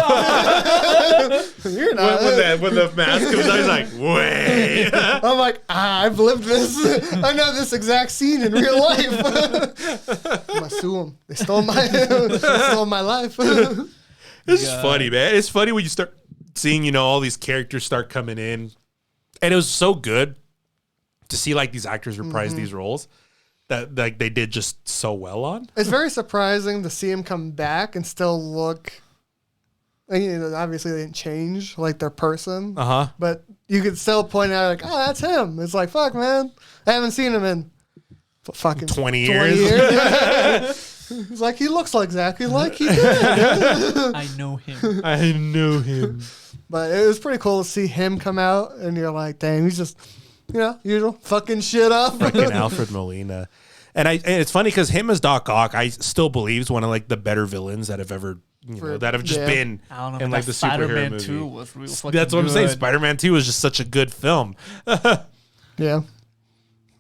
[SPEAKER 2] You're not.
[SPEAKER 3] When the mask comes out, he's like, wait.
[SPEAKER 2] I'm like, I've lived this. I know this exact scene in real life. I'm gonna sue them. They stole my life.
[SPEAKER 3] This is funny, man. It's funny when you start seeing, all these characters start coming in. And it was so good to see like these actors reprise these roles.
[SPEAKER 4] that like they did just so well on.
[SPEAKER 2] It's very surprising to see him come back and still look. You know, obviously, they didn't change like their person. But you could still point out like, oh, that's him. It's like, fuck, man, I haven't seen him in fucking
[SPEAKER 4] 20 years.
[SPEAKER 2] He's like, he looks exactly like he did.
[SPEAKER 1] I know him.
[SPEAKER 4] I know him.
[SPEAKER 2] But it was pretty cool to see him come out, and you're like, dang, he's just, you know, usual fucking shit up.
[SPEAKER 4] Fucking Alfred Molina. And it's funny because him as Doc Ock, I still believe is one of like the better villains that have ever, that have just been
[SPEAKER 1] I don't know,
[SPEAKER 4] in like the
[SPEAKER 1] Spider-Man
[SPEAKER 4] superhero
[SPEAKER 1] 2
[SPEAKER 4] movie.
[SPEAKER 1] was real fucking
[SPEAKER 4] That's what I'm saying.
[SPEAKER 1] good.
[SPEAKER 4] Spider-Man 2 was just such a good film.
[SPEAKER 2] Yeah.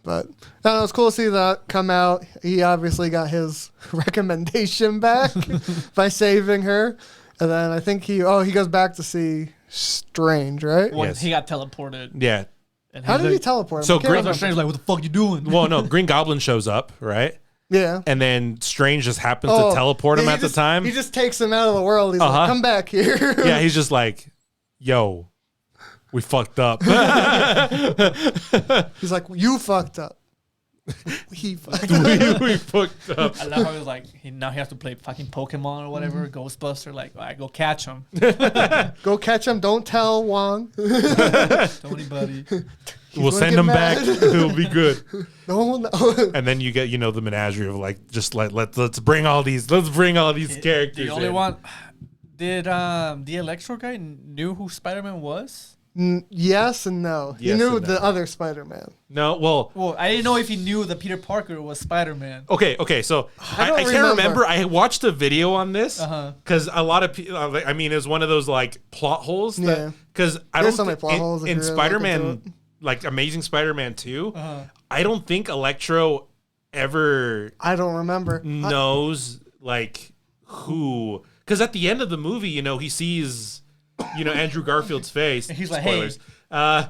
[SPEAKER 2] But it was cool to see that come out. He obviously got his recommendation back by saving her. And then I think he goes back to see Strange, right?
[SPEAKER 1] When
[SPEAKER 4] Yes.
[SPEAKER 1] he got teleported.
[SPEAKER 4] Yeah.
[SPEAKER 1] And
[SPEAKER 2] How
[SPEAKER 1] he's
[SPEAKER 2] did he
[SPEAKER 1] like,
[SPEAKER 2] teleport him?
[SPEAKER 4] So
[SPEAKER 2] I can't
[SPEAKER 4] Green-
[SPEAKER 2] remember.
[SPEAKER 1] Strange like, what the fuck you doing?
[SPEAKER 4] Well, no, Green Goblin shows up, right?
[SPEAKER 2] Yeah.
[SPEAKER 4] And then Strange just happens to teleport him
[SPEAKER 2] he
[SPEAKER 4] at
[SPEAKER 2] just-
[SPEAKER 4] the time.
[SPEAKER 2] He just takes him out of the world. He's like, come back here.
[SPEAKER 4] Yeah, he's just like, yo, we fucked up.
[SPEAKER 2] He's like, you fucked up. He fucked up.
[SPEAKER 4] we fucked up.
[SPEAKER 1] I love how he's like, now he has to play fucking Pokemon or whatever, Ghostbuster. Like, all right, go catch him.
[SPEAKER 2] Go catch him. Don't tell Wong.
[SPEAKER 1] Don't anybody.
[SPEAKER 4] We'll
[SPEAKER 2] gonna
[SPEAKER 4] send
[SPEAKER 2] get
[SPEAKER 4] him back.
[SPEAKER 2] mad.
[SPEAKER 4] It'll be good.
[SPEAKER 2] No one know.
[SPEAKER 4] And then you get, the menagerie of like, just like let's bring all these characters.
[SPEAKER 1] The only
[SPEAKER 4] in.
[SPEAKER 1] one. Did the Electro guy knew who Spider-Man was?
[SPEAKER 2] Yes and no. He
[SPEAKER 4] Yes
[SPEAKER 2] knew
[SPEAKER 4] and
[SPEAKER 2] the
[SPEAKER 4] no.
[SPEAKER 2] other Spider-Man.
[SPEAKER 4] No, well,
[SPEAKER 1] Well, I didn't know if he knew that Peter Parker was Spider-Man.
[SPEAKER 4] okay. So
[SPEAKER 2] I don't
[SPEAKER 4] I can't
[SPEAKER 2] remember.
[SPEAKER 4] remember. I watched a video on this
[SPEAKER 1] Uh-huh.
[SPEAKER 4] because a lot of people. I mean, it was one of those like plot holes.
[SPEAKER 2] Yeah.
[SPEAKER 4] Because I
[SPEAKER 2] There's
[SPEAKER 4] don't
[SPEAKER 2] so many plot holes if
[SPEAKER 4] in
[SPEAKER 2] you really look into
[SPEAKER 4] Spider-Man, like Amazing Spider-Man 2.
[SPEAKER 1] Uh-huh.
[SPEAKER 4] I don't think Electro ever
[SPEAKER 2] I don't remember.
[SPEAKER 4] knows like who. Because at the end of the movie, he sees, Andrew Garfield's face.
[SPEAKER 1] And he's like,
[SPEAKER 4] Spoilers.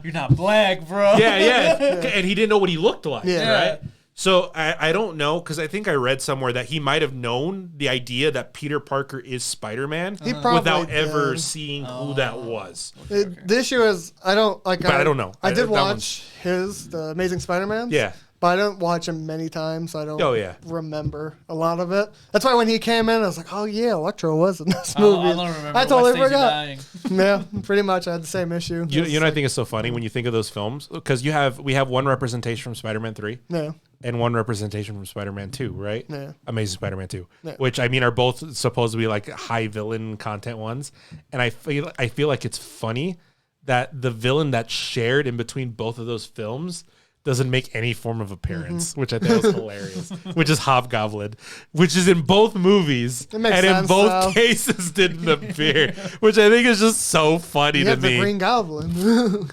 [SPEAKER 1] You're not black, bro.
[SPEAKER 4] Yeah. And he didn't know what he looked like,
[SPEAKER 2] Yeah.
[SPEAKER 4] right? So I don't know, because I think I read somewhere that he might have known the idea that Peter Parker is Spider-Man
[SPEAKER 2] He probably
[SPEAKER 4] without ever
[SPEAKER 2] did.
[SPEAKER 4] seeing who that was.
[SPEAKER 2] The issue is, I don't like.
[SPEAKER 4] But I don't know.
[SPEAKER 2] I did
[SPEAKER 4] that
[SPEAKER 2] watch the Amazing Spider-Man.
[SPEAKER 4] Yeah.
[SPEAKER 2] But I don't watch him many times, so I don't
[SPEAKER 4] Oh, yeah.
[SPEAKER 2] remember a lot of it. That's why when he came in, I was like, oh, yeah, Electro was in this
[SPEAKER 1] I
[SPEAKER 2] movie.
[SPEAKER 1] don't remember.
[SPEAKER 2] I totally
[SPEAKER 1] What stage
[SPEAKER 2] forgot.
[SPEAKER 1] dying.
[SPEAKER 2] Yeah, pretty much. I had the same issue.
[SPEAKER 4] You know, I think it's so funny when you think of those films, because we have one representation from Spider-Man 3
[SPEAKER 2] Yeah.
[SPEAKER 4] and one representation from Spider-Man 2, right?
[SPEAKER 2] Yeah.
[SPEAKER 4] Amazing Spider-Man 2,
[SPEAKER 2] Yeah.
[SPEAKER 4] which I mean are both supposed to be like high villain content ones, and I feel like it's funny that the villain that's shared in between both of those films doesn't make any form of appearance, which I think was hilarious. Which is Hobgoblin, which is in both movies,
[SPEAKER 2] It makes
[SPEAKER 4] and in
[SPEAKER 2] sense,
[SPEAKER 4] both
[SPEAKER 2] though.
[SPEAKER 4] cases didn't appear, which I think is just so funny
[SPEAKER 2] You
[SPEAKER 4] to
[SPEAKER 2] have the
[SPEAKER 4] me.
[SPEAKER 2] Green Goblin.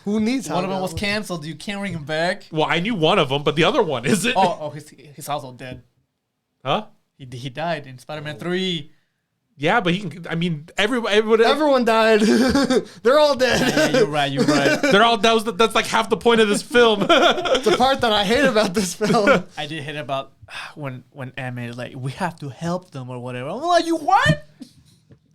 [SPEAKER 2] Who needs
[SPEAKER 1] One of them was
[SPEAKER 2] Hobgoblin?
[SPEAKER 1] canceled. You can't bring him back.
[SPEAKER 4] Well, I knew one of them, but the other one isn't.
[SPEAKER 1] Oh, he's also dead.
[SPEAKER 4] Huh?
[SPEAKER 1] He died in Spider-Man 3.
[SPEAKER 4] Yeah, but he can. I mean, everyone,
[SPEAKER 2] Everyone died. They're all dead.
[SPEAKER 1] Yeah, you're right.
[SPEAKER 4] they're all. That's like half the point of this film.
[SPEAKER 2] The part that I hate about this film.
[SPEAKER 1] I did hit about when Ant is like, we have to help them or whatever. I'm like, you what?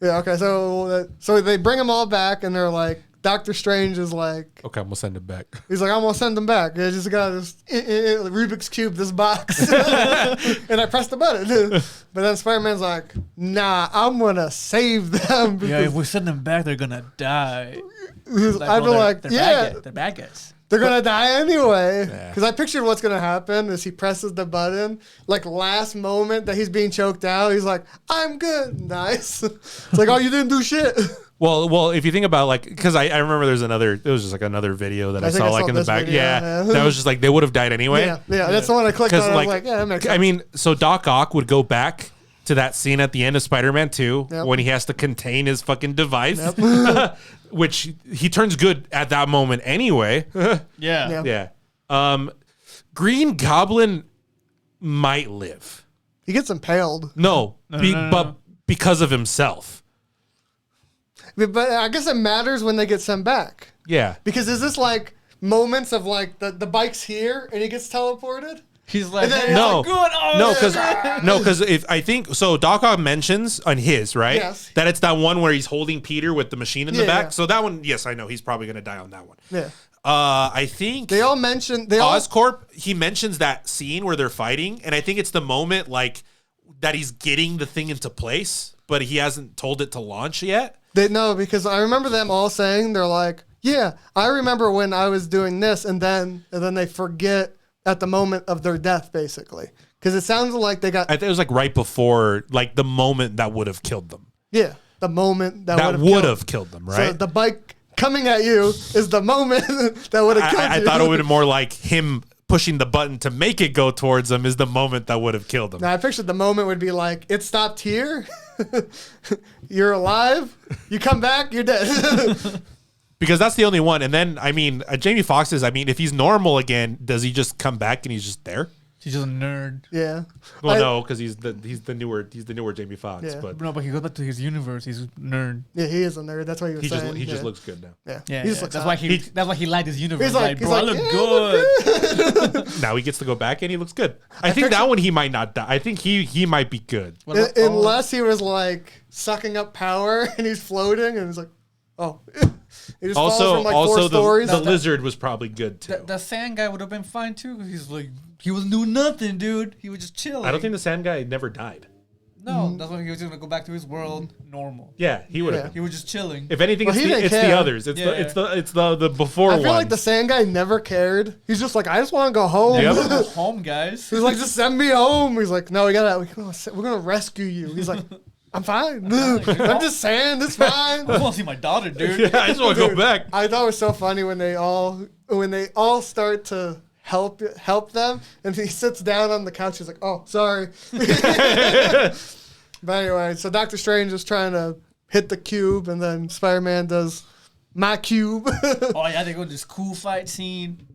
[SPEAKER 2] Yeah, okay, so they bring them all back, and they're like, Doctor Strange is like,
[SPEAKER 4] Okay, I'm gonna send it back.
[SPEAKER 2] he's like, I'm gonna send them back. I just got this Rubik's Cube, this box. And I pressed the button. But then Spider-Man's like, nah, I'm gonna save them.
[SPEAKER 1] Yeah, if
[SPEAKER 2] Because
[SPEAKER 1] we send them back, they're gonna die.
[SPEAKER 2] I'd be like, yeah,
[SPEAKER 1] they're bad guys.
[SPEAKER 2] they're gonna die anyway.
[SPEAKER 4] Yeah.
[SPEAKER 2] Because I pictured what's gonna happen is he presses the button, like last moment that he's being choked out, he's like, I'm good. Nice. It's like, oh, you didn't do shit.
[SPEAKER 4] Well, if you think about like, because I remember it was just like another video that I
[SPEAKER 2] think
[SPEAKER 4] saw
[SPEAKER 2] I
[SPEAKER 4] like
[SPEAKER 2] saw
[SPEAKER 4] in the
[SPEAKER 2] this
[SPEAKER 4] back.
[SPEAKER 2] video,
[SPEAKER 4] Yeah,
[SPEAKER 2] yeah.
[SPEAKER 4] that was just like they would have died anyway.
[SPEAKER 2] Yeah, that's the one I clicked on.
[SPEAKER 4] Because
[SPEAKER 2] I was
[SPEAKER 4] like,
[SPEAKER 2] like, yeah, that makes sense.
[SPEAKER 4] I mean, so Doc Ock would go back to that scene at the end of Spider-Man 2
[SPEAKER 2] Yep.
[SPEAKER 4] when he has to contain his fucking device,
[SPEAKER 2] Yep.
[SPEAKER 4] which he turns good at that moment anyway.
[SPEAKER 1] Yeah.
[SPEAKER 4] Yeah. Green Goblin might live.
[SPEAKER 2] He gets impaled.
[SPEAKER 4] No,
[SPEAKER 1] No.
[SPEAKER 4] but because of himself.
[SPEAKER 2] But I guess it matters when they get sent back.
[SPEAKER 4] Yeah.
[SPEAKER 2] Because is this like moments of like the bike's here and he gets teleported?
[SPEAKER 1] He's like,
[SPEAKER 2] And then-
[SPEAKER 1] hey,
[SPEAKER 4] No,
[SPEAKER 1] I'm good. Oh,
[SPEAKER 4] no, because if I think so, Doc Ock mentions on his right
[SPEAKER 2] Yes.
[SPEAKER 4] that it's that one where he's holding Peter with the machine in the
[SPEAKER 2] Yeah,
[SPEAKER 4] back.
[SPEAKER 2] yeah.
[SPEAKER 4] So that one, yes, I know he's probably gonna die on that one.
[SPEAKER 2] Yeah.
[SPEAKER 3] I think
[SPEAKER 2] They all mention
[SPEAKER 3] Oscorp. He mentions that scene where they're fighting, and I think it's the moment like that he's getting the thing into place, but he hasn't told it to launch yet.
[SPEAKER 2] No, because I remember them all saying they're like, yeah, I remember when I was doing this, and then they forget at the moment of their death, basically, because it sounds like they got.
[SPEAKER 3] I think it was like right before, like the moment that would have killed them.
[SPEAKER 2] Yeah, the moment that
[SPEAKER 3] would have killed them, right?
[SPEAKER 2] So the bike coming at you is the moment that would have killed you.
[SPEAKER 3] I thought it would have more like him pushing the button to make it go towards them is the moment that would have killed him.
[SPEAKER 2] Now I pictured the moment would be like, it stopped here. You're alive. You come back. You're dead.
[SPEAKER 3] Because that's the only one. And then, I mean, Jamie Foxx is, I mean, if he's normal again, does he just come back and he's just there?
[SPEAKER 1] He's just a nerd.
[SPEAKER 2] Yeah.
[SPEAKER 3] Well, no, because he's the newer Jamie Foxx.
[SPEAKER 2] Yeah.
[SPEAKER 3] But
[SPEAKER 1] No, but he goes back to his universe. He's a nerd.
[SPEAKER 2] Yeah, he is a nerd. That's what he was saying.
[SPEAKER 3] He just looks good now.
[SPEAKER 2] Yeah.
[SPEAKER 1] Yeah,
[SPEAKER 2] He just
[SPEAKER 1] yeah.
[SPEAKER 2] looks
[SPEAKER 1] That's
[SPEAKER 2] hot.
[SPEAKER 1] why he liked his universe.
[SPEAKER 2] He's like,
[SPEAKER 1] bro, I look
[SPEAKER 2] yeah,
[SPEAKER 1] good.
[SPEAKER 3] Now he gets to go back and he looks good. I think that one he might not die. I think he might be good.
[SPEAKER 2] Unless he was like sucking up power and he's floating and he's like, oh. He just falls from like 4 stories.
[SPEAKER 3] The lizard was probably good too.
[SPEAKER 1] The sand guy would have been fine too, because he's like, he wasn't doing nothing, dude. He was just chilling.
[SPEAKER 3] I don't think the sand guy never died.
[SPEAKER 1] No, that's why he was just gonna go back to his world normal.
[SPEAKER 3] Yeah, he would have.
[SPEAKER 2] Yeah.
[SPEAKER 1] He was just chilling.
[SPEAKER 3] If anything,
[SPEAKER 2] Well,
[SPEAKER 3] it's the others. It's the before
[SPEAKER 2] I
[SPEAKER 3] ones.
[SPEAKER 2] feel like the sand guy never cared. He's just like, I just want to go home.
[SPEAKER 3] Yep.
[SPEAKER 1] Go home, guys.
[SPEAKER 2] He's like, just send me home. He's like, no, we're gonna rescue you. He's like, I'm fine. I'm just sand. It's fine.
[SPEAKER 1] I want to see my daughter, dude.
[SPEAKER 3] Yeah, I just want to go back.
[SPEAKER 2] I thought it was so funny when they all start to help them, and he sits down on the couch. He's like, oh, sorry. But anyway, so Doctor Strange is trying to hit the cube, and then Spider-Man does my cube.
[SPEAKER 1] Oh yeah, they go to this cool fight scene.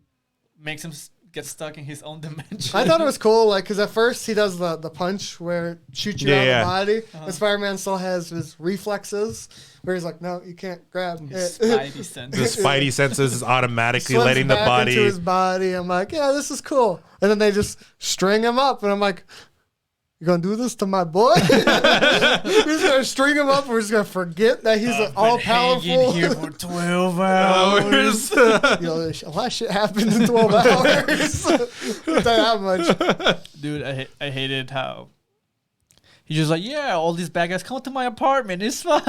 [SPEAKER 1] Makes him get stuck in his own dimension.
[SPEAKER 2] I thought it was cool, like, because at first he does the punch where it shoots you out of the body, and Spider-Man still has his reflexes, where he's like, no, you can't grab
[SPEAKER 1] His
[SPEAKER 2] it.
[SPEAKER 1] spidey sense.
[SPEAKER 3] The spidey senses is automatically
[SPEAKER 2] Swims
[SPEAKER 3] letting the
[SPEAKER 2] back
[SPEAKER 3] body.
[SPEAKER 2] into his body. I'm like, yeah, this is cool. And then they just string him up, and I'm like, you gonna do this to my boy? We're just gonna string him up. We're just gonna forget that he's an all powerful.
[SPEAKER 1] Here for 12 hours.
[SPEAKER 2] You know, a lot of shit happens in 12 hours. I'll tell you that much.
[SPEAKER 1] Dude, I hated how he's just like, yeah, all these bad guys come to my apartment. It's fine.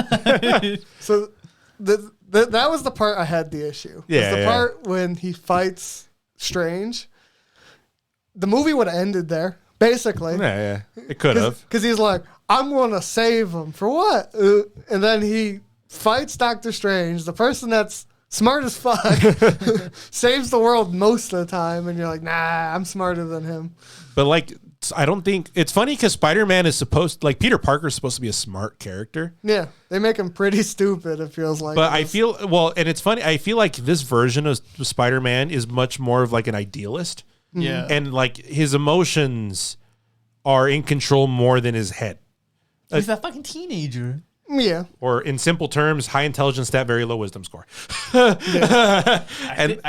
[SPEAKER 2] So that was the part I had the issue.
[SPEAKER 3] Yeah,
[SPEAKER 2] the part when he fights Strange. The movie would have ended there, basically.
[SPEAKER 3] Yeah, it could have.
[SPEAKER 2] Because he's like, I'm going to save him. For what? And then he fights Doctor Strange, the person that's smart as fuck, saves the world most of the time. And you're like, nah, I'm smarter than him.
[SPEAKER 3] But like, I don't think it's funny because Spider-Man is Peter Parker is supposed to be a smart character.
[SPEAKER 2] Yeah, they make him pretty stupid, it feels like.
[SPEAKER 3] But I feel, and it's funny, I feel like this version of Spider-Man is much more of like an idealist.
[SPEAKER 1] Yeah.
[SPEAKER 3] And like his emotions are in control more than his head.
[SPEAKER 1] He's a fucking teenager.
[SPEAKER 2] Yeah.
[SPEAKER 3] Or in simple terms, high intelligence stat, very low wisdom score.
[SPEAKER 1] I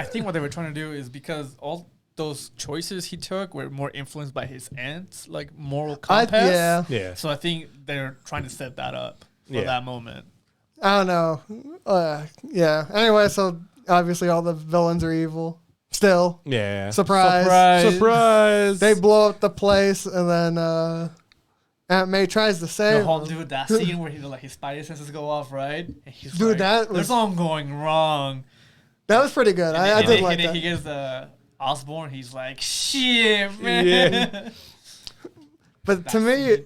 [SPEAKER 1] think what they were trying to do is because all those choices he took were more influenced by his aunt's like moral compass.
[SPEAKER 3] Yeah.
[SPEAKER 1] So I think they're trying to set that up for that moment.
[SPEAKER 2] I don't know. Yeah. Anyway, so obviously all the villains are evil. Still.
[SPEAKER 3] Yeah.
[SPEAKER 2] Surprise. They blow up the place, and then Aunt May tries to save him.
[SPEAKER 1] Dude, that scene where his spidey senses go off, right? And he's
[SPEAKER 2] Dude,
[SPEAKER 1] like, there's something going wrong.
[SPEAKER 2] That was pretty good. I did like that.
[SPEAKER 1] He gets Osborn. He's like, shit, man.
[SPEAKER 2] Yeah. But to me,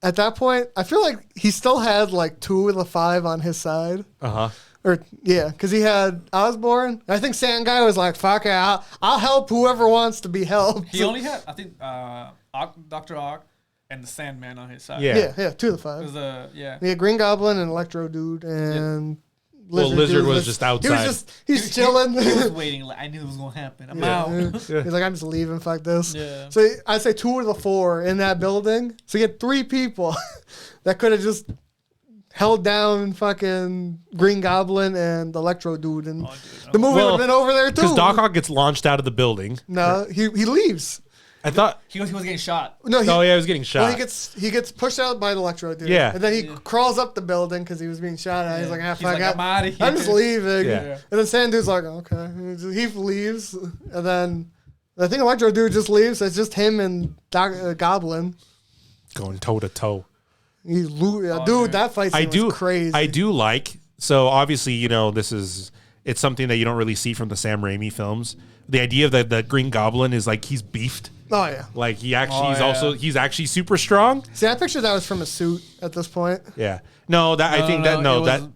[SPEAKER 2] at that point, I feel like he still had like 2 of the 5 on his side. Because he had Osborn. I think Sand Guy was like, fuck it, I'll help whoever wants to be helped.
[SPEAKER 1] He only had, I think, Dr. Ock and the Sandman on his side.
[SPEAKER 2] Yeah, 2 of the 5. He had Green Goblin and Electro Dude and
[SPEAKER 3] Lizard was just outside.
[SPEAKER 2] He's chilling.
[SPEAKER 1] He was waiting. Like, I knew it was going to happen. I'm out.
[SPEAKER 2] He's like, I'm just leaving. Fuck this.
[SPEAKER 1] Yeah.
[SPEAKER 2] So I'd say 2 of the 4 in that building. So you get 3 people that could have just held down fucking Green Goblin and Electro Dude, and the movie would have been over there too.
[SPEAKER 3] Because Doc Ock gets launched out of the building.
[SPEAKER 2] No, he leaves.
[SPEAKER 4] I thought
[SPEAKER 1] he was getting shot.
[SPEAKER 2] No,
[SPEAKER 4] he was getting shot.
[SPEAKER 2] Well, he gets pushed out by the electro dude.
[SPEAKER 4] Yeah.
[SPEAKER 2] And then he crawls up the building because he was being shot at. He's like,
[SPEAKER 1] He's like, I'm out of here.
[SPEAKER 2] I'm just leaving.
[SPEAKER 4] Yeah.
[SPEAKER 2] And then Sand Dude's like, okay. He leaves. And then I think Electro Dude just leaves. So it's just him and Goblin.
[SPEAKER 4] Going toe to toe.
[SPEAKER 2] Dude, that fight scene was crazy.
[SPEAKER 4] I do like, so obviously, it's something that you don't really see from the Sam Raimi films. The idea of the Green Goblin is like he's beefed.
[SPEAKER 2] Oh, yeah.
[SPEAKER 4] Like he's actually super strong.
[SPEAKER 2] See, I pictured that was from a suit at this point.
[SPEAKER 4] Yeah. No, it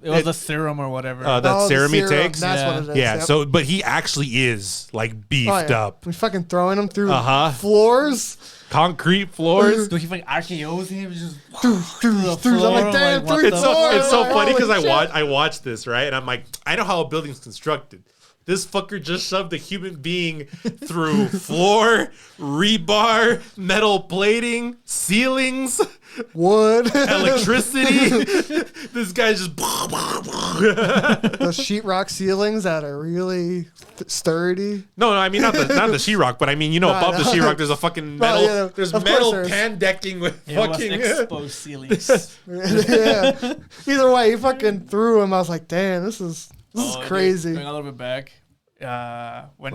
[SPEAKER 1] was the serum or whatever.
[SPEAKER 4] That serum he takes.
[SPEAKER 2] That's what it is.
[SPEAKER 4] Yeah.
[SPEAKER 2] Yep.
[SPEAKER 4] So, but he actually is like beefed up.
[SPEAKER 2] He's fucking throwing him through floors.
[SPEAKER 4] Concrete floors.
[SPEAKER 1] Dude, he fucking RKO's him. Just
[SPEAKER 2] I'm like, damn,
[SPEAKER 4] it's so funny because
[SPEAKER 2] Holy shit.
[SPEAKER 4] I watched this, right? And I'm like, I know how a building's constructed. This fucker just shoved a human being through floor, rebar, metal plating, ceilings,
[SPEAKER 2] wood,
[SPEAKER 4] electricity. This guy's just
[SPEAKER 2] those sheetrock ceilings that are really sturdy.
[SPEAKER 4] No, I mean not the sheetrock, but I mean above the sheetrock there's a fucking metal. There's metal pan decking with fucking
[SPEAKER 1] exposed ceilings.
[SPEAKER 2] Yeah. Either way, he fucking threw him. I was like, damn, this is crazy.
[SPEAKER 1] Dude, going a little bit back, when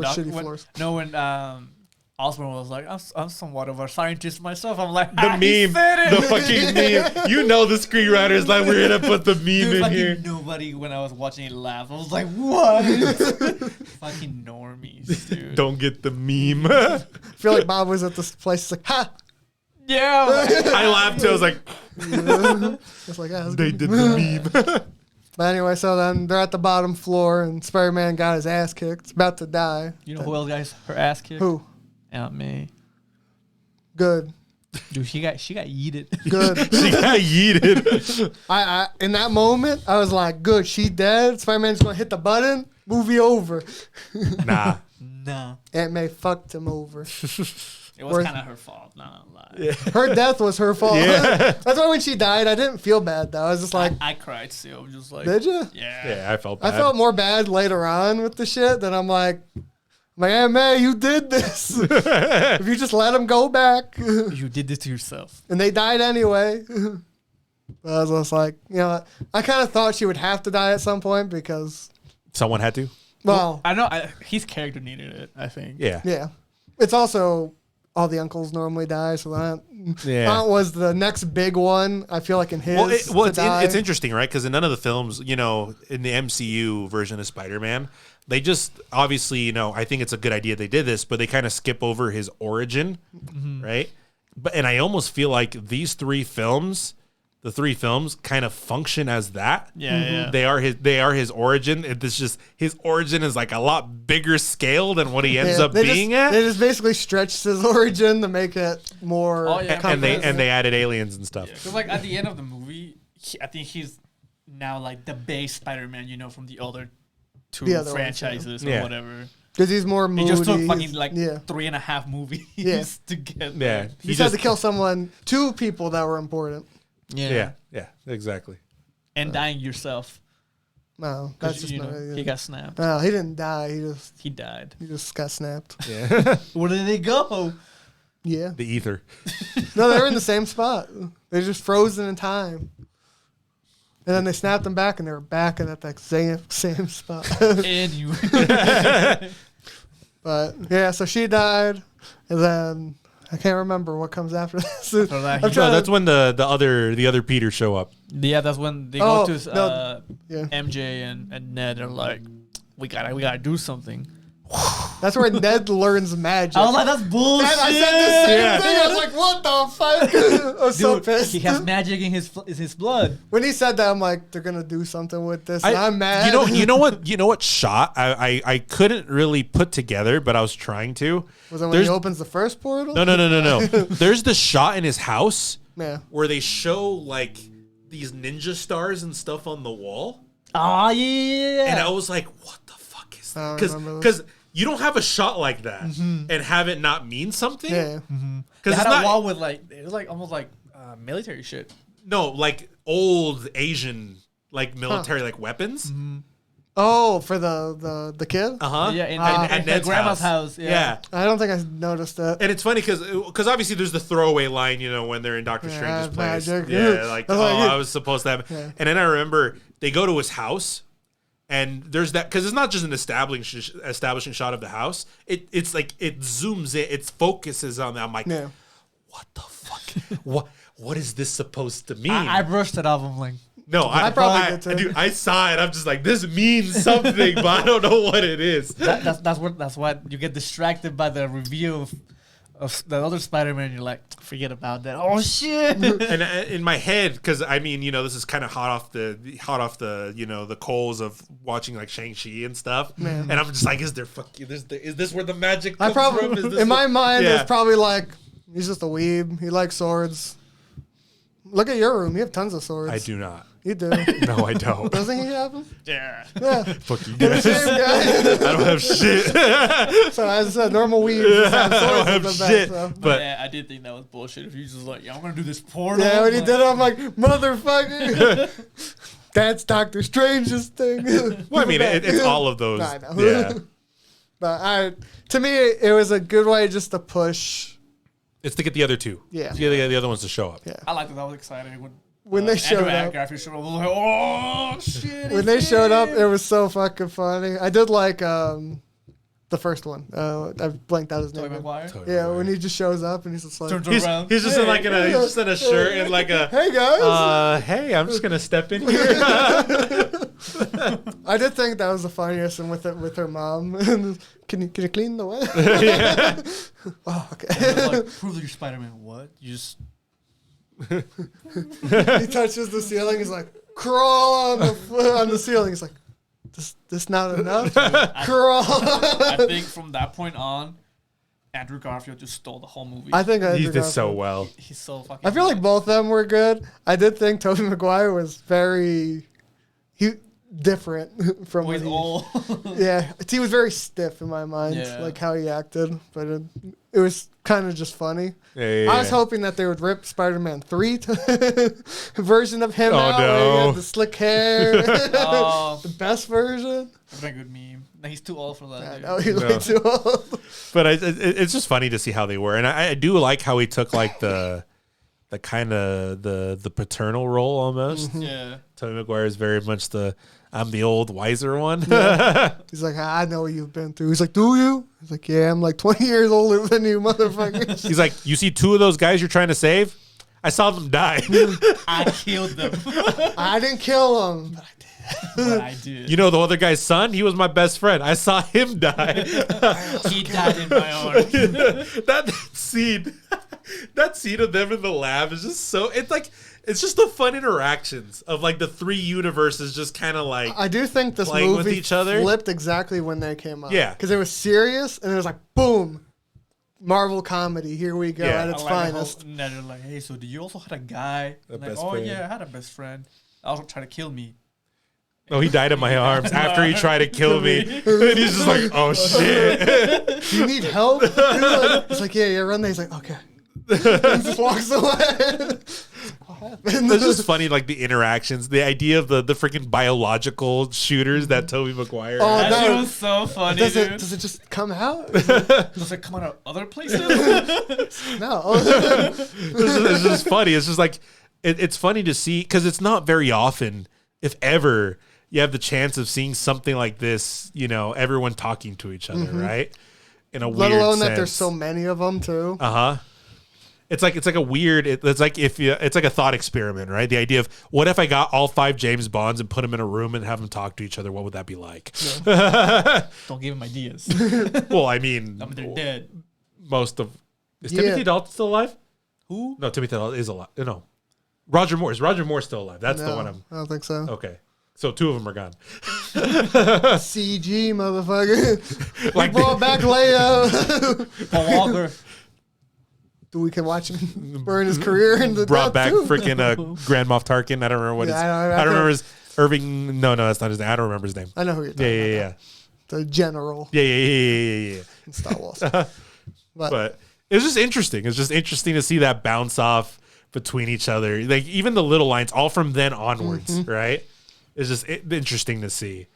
[SPEAKER 1] Osborn was like, I'm somewhat of a scientist myself. I'm like,
[SPEAKER 4] the meme, the fucking meme. The screenwriters like, we're gonna put the meme in here.
[SPEAKER 1] Nobody, when I was watching it, laughed. I was like, what? Fucking normies, dude.
[SPEAKER 4] Don't get the meme.
[SPEAKER 2] I feel like Bob was at this place. He's like, ha.
[SPEAKER 1] Yeah.
[SPEAKER 4] I laughed too. I was like,
[SPEAKER 2] it's like,
[SPEAKER 4] they did the meme.
[SPEAKER 2] But anyway, so then they're at the bottom floor, and Spider-Man got his ass kicked. It's about to die.
[SPEAKER 1] You know who else got her ass kicked?
[SPEAKER 2] Who?
[SPEAKER 1] Aunt May.
[SPEAKER 2] Good.
[SPEAKER 1] Dude, she got yeeted.
[SPEAKER 2] Good.
[SPEAKER 4] She got yeeted.
[SPEAKER 2] I in that moment, I was like, good, she dead. Spider-Man's gonna hit the button. Movie over.
[SPEAKER 4] Nah.
[SPEAKER 2] Aunt May fucked him over.
[SPEAKER 1] It was kind of her fault, not gonna lie.
[SPEAKER 2] Yeah. Her death was her fault.
[SPEAKER 4] Yeah.
[SPEAKER 2] That's why when she died, I didn't feel bad though. I was just like,
[SPEAKER 1] I cried too. I was just like,
[SPEAKER 2] did you?
[SPEAKER 1] Yeah.
[SPEAKER 4] Yeah, I felt bad.
[SPEAKER 2] I felt more bad later on with the shit. Then I'm like, Aunt May, you did this. If you just let him go back.
[SPEAKER 1] You did this to yourself.
[SPEAKER 2] And they died anyway. I was just like, I kind of thought she would have to die at some point because
[SPEAKER 4] someone had to.
[SPEAKER 2] Well,
[SPEAKER 1] I know his character needed it, I think.
[SPEAKER 2] Yeah. It's also all the uncles normally die, so Aunt was the next big one. I feel like in his.
[SPEAKER 4] It's interesting, right? Because in none of the films, in the MCU version of Spider-Man, they just obviously, I think it's a good idea they did this, but they kind of skip over his origin, right? And I almost feel like these three films, the three films, kind of function as that.
[SPEAKER 1] Yeah.
[SPEAKER 4] They are his origin. It's just his origin is like a lot bigger scale than what he ends up being at.
[SPEAKER 2] They just basically stretched his origin to make it more.
[SPEAKER 4] And they added aliens and stuff.
[SPEAKER 1] Because like at the end of the movie, I think he's now like the base Spider-Man, from the other two franchises or whatever.
[SPEAKER 2] Because he's more moody.
[SPEAKER 1] He just took fucking 3.5 movies to get there.
[SPEAKER 2] He just had to kill two people that were important.
[SPEAKER 4] Yeah, exactly.
[SPEAKER 1] And dying yourself.
[SPEAKER 2] No, that's just
[SPEAKER 1] he got snapped.
[SPEAKER 2] No, he didn't die.
[SPEAKER 1] He died.
[SPEAKER 2] He just got snapped.
[SPEAKER 4] Yeah.
[SPEAKER 1] Where did they go?
[SPEAKER 2] Yeah.
[SPEAKER 4] The ether.
[SPEAKER 2] No, they were in the same spot. They're just frozen in time. And then they snapped them back, and they were back at that same spot.
[SPEAKER 1] Anyway.
[SPEAKER 2] But yeah, so she died, and then I can't remember what comes after this.
[SPEAKER 4] That's when the other Peters show up.
[SPEAKER 1] Yeah, that's when they go to MJ and Ned are like, we gotta do something.
[SPEAKER 2] That's where Ned learns magic.
[SPEAKER 1] I was like, that's bullshit.
[SPEAKER 2] I said the same thing. I was like, what the fuck? I was so pissed.
[SPEAKER 1] He has magic in his blood.
[SPEAKER 2] When he said that, I'm like, they're gonna do something with this. And I'm mad.
[SPEAKER 4] You know what shot I couldn't really put together, but I was trying to.
[SPEAKER 2] Was it when he opens the first portal?
[SPEAKER 4] No. There's the shot in his house
[SPEAKER 2] where
[SPEAKER 4] they show like these ninja stars and stuff on the wall.
[SPEAKER 1] Oh yeah.
[SPEAKER 4] And I was like, what the fuck is that? Because you don't have a shot like that and have it not mean something.
[SPEAKER 2] Yeah.
[SPEAKER 1] Because it's not a wall with it was like almost like military shit.
[SPEAKER 4] No, like old Asian like military like weapons.
[SPEAKER 2] Oh, for the kid?
[SPEAKER 1] Yeah, in
[SPEAKER 3] Ned's
[SPEAKER 1] grandma's house.
[SPEAKER 3] Yeah.
[SPEAKER 2] I don't think I noticed that.
[SPEAKER 3] And it's funny because obviously there's the throwaway line, when they're in Doctor Strange's place.
[SPEAKER 2] magic.
[SPEAKER 3] Yeah, like, I was supposed to have.
[SPEAKER 2] Yeah.
[SPEAKER 3] And then I remember they go to his house, and there's that, because it's not just an establishing shot of the house. It's like it zooms in, it focuses on that. I'm like, what the fuck? What is this supposed to mean?
[SPEAKER 1] I brushed it off. I'm like,
[SPEAKER 3] no, I probably did too. Dude, I saw it. I'm just like, this means something, but I don't know what it is.
[SPEAKER 1] That's why you get distracted by the review of the other Spider-Man. And you're like, forget about that. Oh shit!
[SPEAKER 3] And in my head, because I mean, this is kind of hot off the the coals of watching like Shang-Chi and stuff. Man. And I'm just like, is this where the magic comes from? Is this
[SPEAKER 2] in my mind, it's probably like he's just a weeb. He likes swords. Look at your room. You have tons of swords.
[SPEAKER 3] I do not.
[SPEAKER 2] You do.
[SPEAKER 3] No, I don't.
[SPEAKER 2] Doesn't he have them?
[SPEAKER 1] Yeah.
[SPEAKER 3] Fuck you guys. I don't have shit.
[SPEAKER 2] So as I said, normal weebs have swords.
[SPEAKER 3] I don't have shit.
[SPEAKER 1] But yeah, I did think that was bullshit. If you just like, I'm gonna do this portal.
[SPEAKER 2] Yeah, when he did it, I'm like, motherfucker. That's Doctor Strange's thing.
[SPEAKER 3] Well, I mean, it's all of those.
[SPEAKER 2] I know.
[SPEAKER 3] Yeah.
[SPEAKER 2] But to me, it was a good way just to push.
[SPEAKER 3] It's to get the other two.
[SPEAKER 2] Yeah.
[SPEAKER 3] To get the other ones to show up.
[SPEAKER 2] Yeah.
[SPEAKER 1] I liked it. I was excited
[SPEAKER 2] when they showed up.
[SPEAKER 1] After showed up, I was like, oh shit!
[SPEAKER 2] When they showed up, it was so fucking funny. I did like the first one. I blanked out his name.
[SPEAKER 1] Tobey Maguire?
[SPEAKER 2] Yeah, when he just shows up and he's just like,
[SPEAKER 3] he's just in like he's just in a shirt and like a
[SPEAKER 2] hey guys.
[SPEAKER 3] Hey, I'm just gonna step in here.
[SPEAKER 2] I did think that was the funniest, and with her mom. Can you clean the way?
[SPEAKER 3] Yeah.
[SPEAKER 2] Oh, okay.
[SPEAKER 1] Like, prove that you're Spider-Man. What? You just
[SPEAKER 2] he touches the ceiling. He's like, crawl on the ceiling. He's like, this not enough. Crawl.
[SPEAKER 1] I think from that point on, Andrew Garfield just stole the whole movie.
[SPEAKER 2] I think
[SPEAKER 3] he did so well.
[SPEAKER 1] He's so fucking.
[SPEAKER 2] I feel like both of them were good. I did think Tobey Maguire was very different from
[SPEAKER 1] he's old.
[SPEAKER 2] Yeah, he was very stiff in my mind, like how he acted. But it was kind of just funny.
[SPEAKER 3] Yeah.
[SPEAKER 2] I was hoping that they would rip Spider-Man 3 version of him out.
[SPEAKER 3] No.
[SPEAKER 2] Where he had the slick hair.
[SPEAKER 1] Oh.
[SPEAKER 2] The best version.
[SPEAKER 1] That's a good meme. No, he's too old for that.
[SPEAKER 2] I know, he's way too old.
[SPEAKER 3] But it's just funny to see how they were, and I do like how he took like the kind of the paternal role almost.
[SPEAKER 2] Mm-hmm.
[SPEAKER 1] Yeah.
[SPEAKER 3] Tobey Maguire is very much I'm the old wiser one.
[SPEAKER 2] Yeah. He's like, I know what you've been through. He's like, do you? He's like, yeah, I'm like 20 years older than you, motherfuckers.
[SPEAKER 3] He's like, you see two of those guys you're trying to save? I saw them die.
[SPEAKER 1] I killed them.
[SPEAKER 2] I didn't kill them, but I did.
[SPEAKER 1] But I did.
[SPEAKER 3] You know the other guy's son? He was my best friend. I saw him die.
[SPEAKER 1] He died in my arms.
[SPEAKER 3] That scene of them in the lab is just so. It's just the fun interactions of like the three universes just kind of like.
[SPEAKER 2] I do think this
[SPEAKER 3] playing
[SPEAKER 2] movie
[SPEAKER 3] with each other.
[SPEAKER 2] flipped exactly when they came out.
[SPEAKER 3] Yeah.
[SPEAKER 2] Because it was serious and it was like, boom, Marvel comedy. Here we go
[SPEAKER 3] Yeah.
[SPEAKER 2] at its
[SPEAKER 1] I like
[SPEAKER 2] finest.
[SPEAKER 1] And then they're like, hey, so do you also had a guy?
[SPEAKER 3] A
[SPEAKER 1] Like,
[SPEAKER 3] best
[SPEAKER 1] oh
[SPEAKER 3] friend.
[SPEAKER 1] yeah, I had a best friend. Also tried to kill me.
[SPEAKER 3] Oh, he died in my arms after he tried to kill me. And he's just like, oh shit.
[SPEAKER 2] Do you need help? It's like, yeah, run there. He's like, okay. He just walks away. What happened?
[SPEAKER 3] It's just funny, like the interactions, the idea of the freaking biological shooters that Tobey Maguire
[SPEAKER 2] Oh,
[SPEAKER 3] had.
[SPEAKER 1] That
[SPEAKER 2] no.
[SPEAKER 1] shit was so funny,
[SPEAKER 2] Does
[SPEAKER 1] dude.
[SPEAKER 2] it just come out?
[SPEAKER 1] Does it come out of other places?
[SPEAKER 2] No.
[SPEAKER 3] It's just funny. It's just like it's funny to see because it's not very often, if ever, you have the chance of seeing something like this. Everyone talking to each other, right? In a
[SPEAKER 2] Let
[SPEAKER 3] weird
[SPEAKER 2] alone
[SPEAKER 3] sense.
[SPEAKER 2] that there's so many of them too.
[SPEAKER 3] It's like a weird. It's like it's like a thought experiment, right? The idea of what if I got all 5 James Bonds and put them in a room and have them talk to each other? What would that be like?
[SPEAKER 1] Don't give him ideas.
[SPEAKER 3] Well, I mean,
[SPEAKER 1] They're dead.
[SPEAKER 3] most of Timothy Dalton still alive?
[SPEAKER 1] Who?
[SPEAKER 3] No, Timothy Dalton is alive. No, Roger Moore. Is Roger Moore still alive? That's the
[SPEAKER 2] No,
[SPEAKER 3] one I'm.
[SPEAKER 2] I don't think so.
[SPEAKER 3] Okay, so 2 of them are gone.
[SPEAKER 2] CG, motherfucker.
[SPEAKER 3] Like
[SPEAKER 2] We brought back Leo.
[SPEAKER 1] Paul Walker.
[SPEAKER 2] We can watch him burn his career in the
[SPEAKER 3] Brought back
[SPEAKER 2] too.
[SPEAKER 3] freaking Grand Moff Tarkin. I don't remember what his.
[SPEAKER 2] Yeah,
[SPEAKER 3] I don't remember his Irving. No, that's not his name. I don't remember his name.
[SPEAKER 2] I know who you're talking about.
[SPEAKER 3] Yeah.
[SPEAKER 2] The general
[SPEAKER 3] Yeah.
[SPEAKER 2] in Star Wars.
[SPEAKER 3] But it's just interesting. It's just interesting to see that bounce off between each other. Like even the little lines, all from then onwards, right? It's just interesting to see.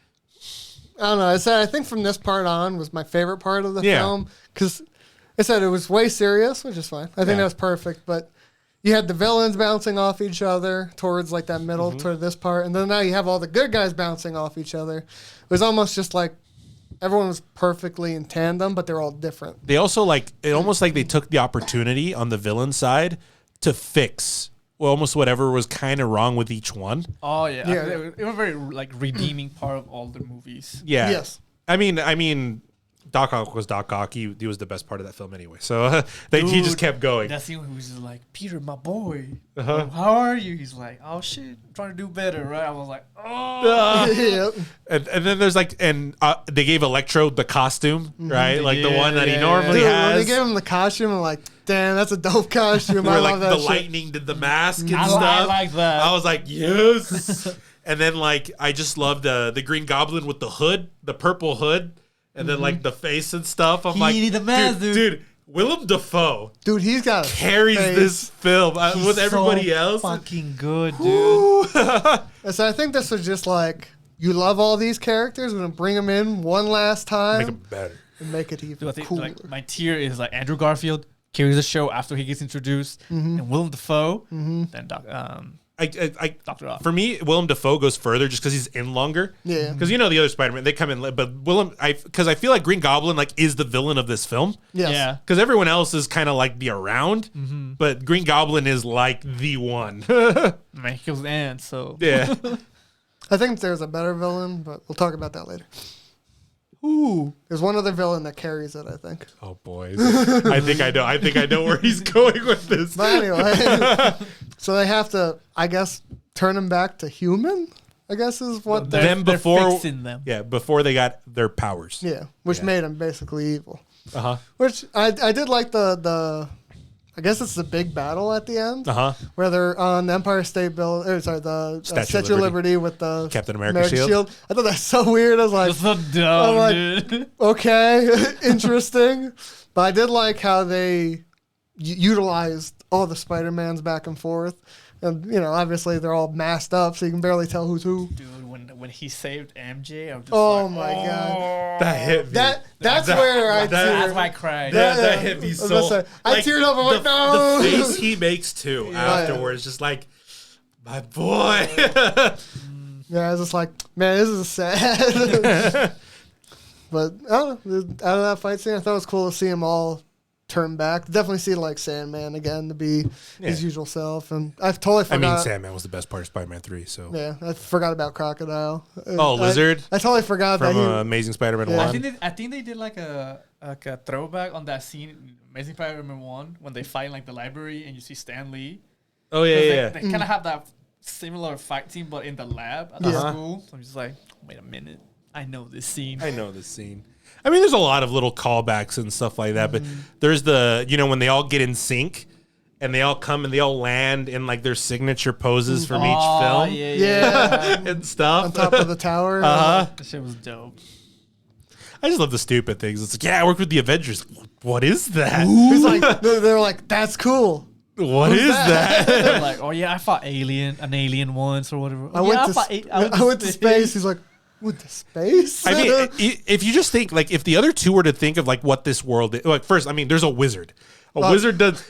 [SPEAKER 2] I don't know. I think from this part on was my favorite part of the film because I said it was way serious, which is fine. I think that was perfect, but you had the villains bouncing off each other towards like that middle toward this part, and then now you have all the good guys bouncing off each other. It was almost just like everyone was perfectly in tandem, but they're all different.
[SPEAKER 4] They also almost like they took the opportunity on the villain side to fix almost whatever was kind of wrong with each one.
[SPEAKER 1] Oh yeah, it was a very like redeeming part of all the movies.
[SPEAKER 4] Yeah.
[SPEAKER 2] Yes.
[SPEAKER 4] I mean, Doc Ock was Doc Ock. He was the best part of that film anyway. So he just kept going.
[SPEAKER 1] That scene was just like, Peter, my boy, how are you? He's like, oh shit, I'm trying to do better, right? I was like, oh.
[SPEAKER 2] Yep.
[SPEAKER 4] And then there's they gave Electro the costume, right? Like the one that he normally
[SPEAKER 2] Dude,
[SPEAKER 4] has.
[SPEAKER 2] when they gave him the costume, I'm like, damn, that's a dope costume.
[SPEAKER 3] Where
[SPEAKER 2] I
[SPEAKER 3] like
[SPEAKER 2] love that
[SPEAKER 3] the
[SPEAKER 2] shit.
[SPEAKER 3] lightning did the mask and
[SPEAKER 1] I
[SPEAKER 3] stuff.
[SPEAKER 1] like that.
[SPEAKER 3] I was like, yes. And then like I just loved the Green Goblin with the hood, the purple hood, and then like the face and stuff. I'm like,
[SPEAKER 1] need the mask, dude.
[SPEAKER 3] Willem Dafoe
[SPEAKER 2] Dude, he's got a
[SPEAKER 3] carries
[SPEAKER 2] face.
[SPEAKER 3] this film with everybody else.
[SPEAKER 1] Fucking good, dude.
[SPEAKER 2] So I think this was just like, you love all these characters, we're gonna bring them in one last time,
[SPEAKER 3] Make them better.
[SPEAKER 2] and make it even
[SPEAKER 1] Dude, I think
[SPEAKER 2] cooler.
[SPEAKER 1] like my tier is like Andrew Garfield carries the show after he gets introduced, and Willem Dafoe, then Dr. Ock.
[SPEAKER 4] For me, Willem Dafoe goes further just because he's in longer.
[SPEAKER 2] Yeah.
[SPEAKER 4] Because the other Spider-Man, they come in, but because I feel like Green Goblin is the villain of this film.
[SPEAKER 2] Yes.
[SPEAKER 1] Yeah.
[SPEAKER 4] Because everyone else is kind of like the around, but Green Goblin is like the one.
[SPEAKER 1] Man, he kills ants, so
[SPEAKER 4] Yeah.
[SPEAKER 2] I think there's a better villain, but we'll talk about that later. Ooh. There's one other villain that carries it, I think.
[SPEAKER 4] Oh boys. I think I know where he's going with this.
[SPEAKER 2] But anyway, so they have to, I guess, turn him back to human, I guess is what
[SPEAKER 1] they're
[SPEAKER 4] before
[SPEAKER 1] fixing them.
[SPEAKER 4] Yeah, before they got their powers.
[SPEAKER 2] which made him basically evil.
[SPEAKER 4] Uh-huh.
[SPEAKER 2] Which I did like the I guess it's the big battle at the end.
[SPEAKER 4] Uh-huh.
[SPEAKER 2] Where they're on the Empire State Building, the Statue of Liberty with the
[SPEAKER 4] Captain America shield.
[SPEAKER 2] I thought that's so weird. I was like,
[SPEAKER 1] That's so dumb,
[SPEAKER 2] like,
[SPEAKER 1] dude.
[SPEAKER 2] okay, interesting. But I did like how they utilized all the Spider-Mans back and forth. And, obviously they're all masked up, so you can barely tell who's who.
[SPEAKER 1] Dude, when he saved MJ, I was just
[SPEAKER 2] Oh, my God.
[SPEAKER 3] That hit me.
[SPEAKER 2] That's where I
[SPEAKER 1] That's
[SPEAKER 2] teared.
[SPEAKER 1] why I cried.
[SPEAKER 3] That hit me so.
[SPEAKER 2] I teared up. I'm like, no.
[SPEAKER 3] The face he makes too afterwards, just like, my boy.
[SPEAKER 2] Yeah, I was just like, man, this is sad. But I don't know, out of that fight scene, I thought it was cool to see them all turn back. Definitely see like Sandman again to be his usual self, and I totally forgot.
[SPEAKER 4] Sandman was the best part of Spider-Man 3. So
[SPEAKER 2] Yeah, I forgot about Crocodile.
[SPEAKER 4] Lizard.
[SPEAKER 2] I totally forgot
[SPEAKER 4] From
[SPEAKER 2] that he.
[SPEAKER 4] Amazing Spider-Man
[SPEAKER 2] Yeah.
[SPEAKER 4] 1.
[SPEAKER 1] I think they did like a throwback on that scene in Amazing Spider-Man 1 when they fight in like the library and you see Stan Lee.
[SPEAKER 4] Oh yeah.
[SPEAKER 1] They kind of have that similar fight scene, but in the lab at the school. So I'm just like, wait a minute, I know this scene.
[SPEAKER 4] I know this scene. I mean, there's a lot of little callbacks and stuff like that, but there's when they all get in sync and they all come and they all land in like their signature poses from each film
[SPEAKER 2] Yeah.
[SPEAKER 4] and stuff.
[SPEAKER 2] On top of the tower.
[SPEAKER 1] That shit was dope.
[SPEAKER 4] I just love the stupid things. It's like, I worked with the Avengers. What is that?
[SPEAKER 2] He's like, they're like, that's cool.
[SPEAKER 4] What is that?
[SPEAKER 1] They're like, oh yeah, I fought an alien once or whatever.
[SPEAKER 2] I went to space. He's like, with the space?
[SPEAKER 4] I mean, if you just think, like, if the other two were to think of, like, what this world is, like, first, I mean, there's a wizard. A wizard does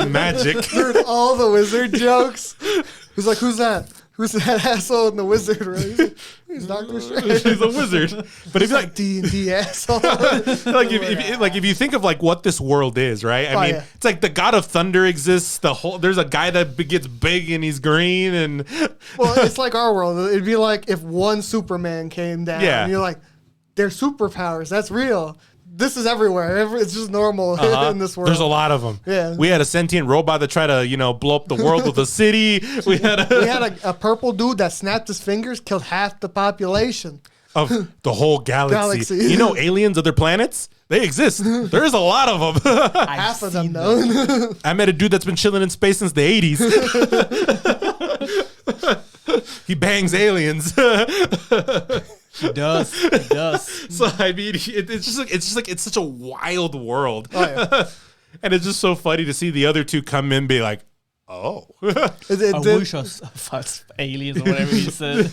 [SPEAKER 4] magic.
[SPEAKER 2] Heard all the wizard jokes. He's like, who's that? Who's that asshole in the wizard? Right? He's Doctor Strange.
[SPEAKER 4] He's a wizard. But if like
[SPEAKER 2] D&D asshole.
[SPEAKER 4] if you think of like what this world is, right? I mean, it's like the God of Thunder exists. There's a guy that gets big and he's green, and
[SPEAKER 2] Well, it's like our world. It'd be like if one Superman came down.
[SPEAKER 4] Yeah.
[SPEAKER 2] And you're like, they're superpowers. That's real. This is everywhere. It's just normal in this world.
[SPEAKER 4] there's a lot of them.
[SPEAKER 2] Yeah.
[SPEAKER 4] We had a sentient robot that tried to blow up the world with a city. We had
[SPEAKER 2] a purple dude that snapped his fingers, killed half the population.
[SPEAKER 4] of the whole galaxy. Aliens, other planets, they exist. There's a lot of them.
[SPEAKER 2] Half of them, though.
[SPEAKER 4] I met a dude that's been chilling in space since the 80s. He bangs aliens.
[SPEAKER 1] He does.
[SPEAKER 4] So I mean, it's such a wild world.
[SPEAKER 2] Oh, yeah.
[SPEAKER 4] And it's just so funny to see the other two come in and be like, oh.
[SPEAKER 1] I wish I was aliens or whatever he said.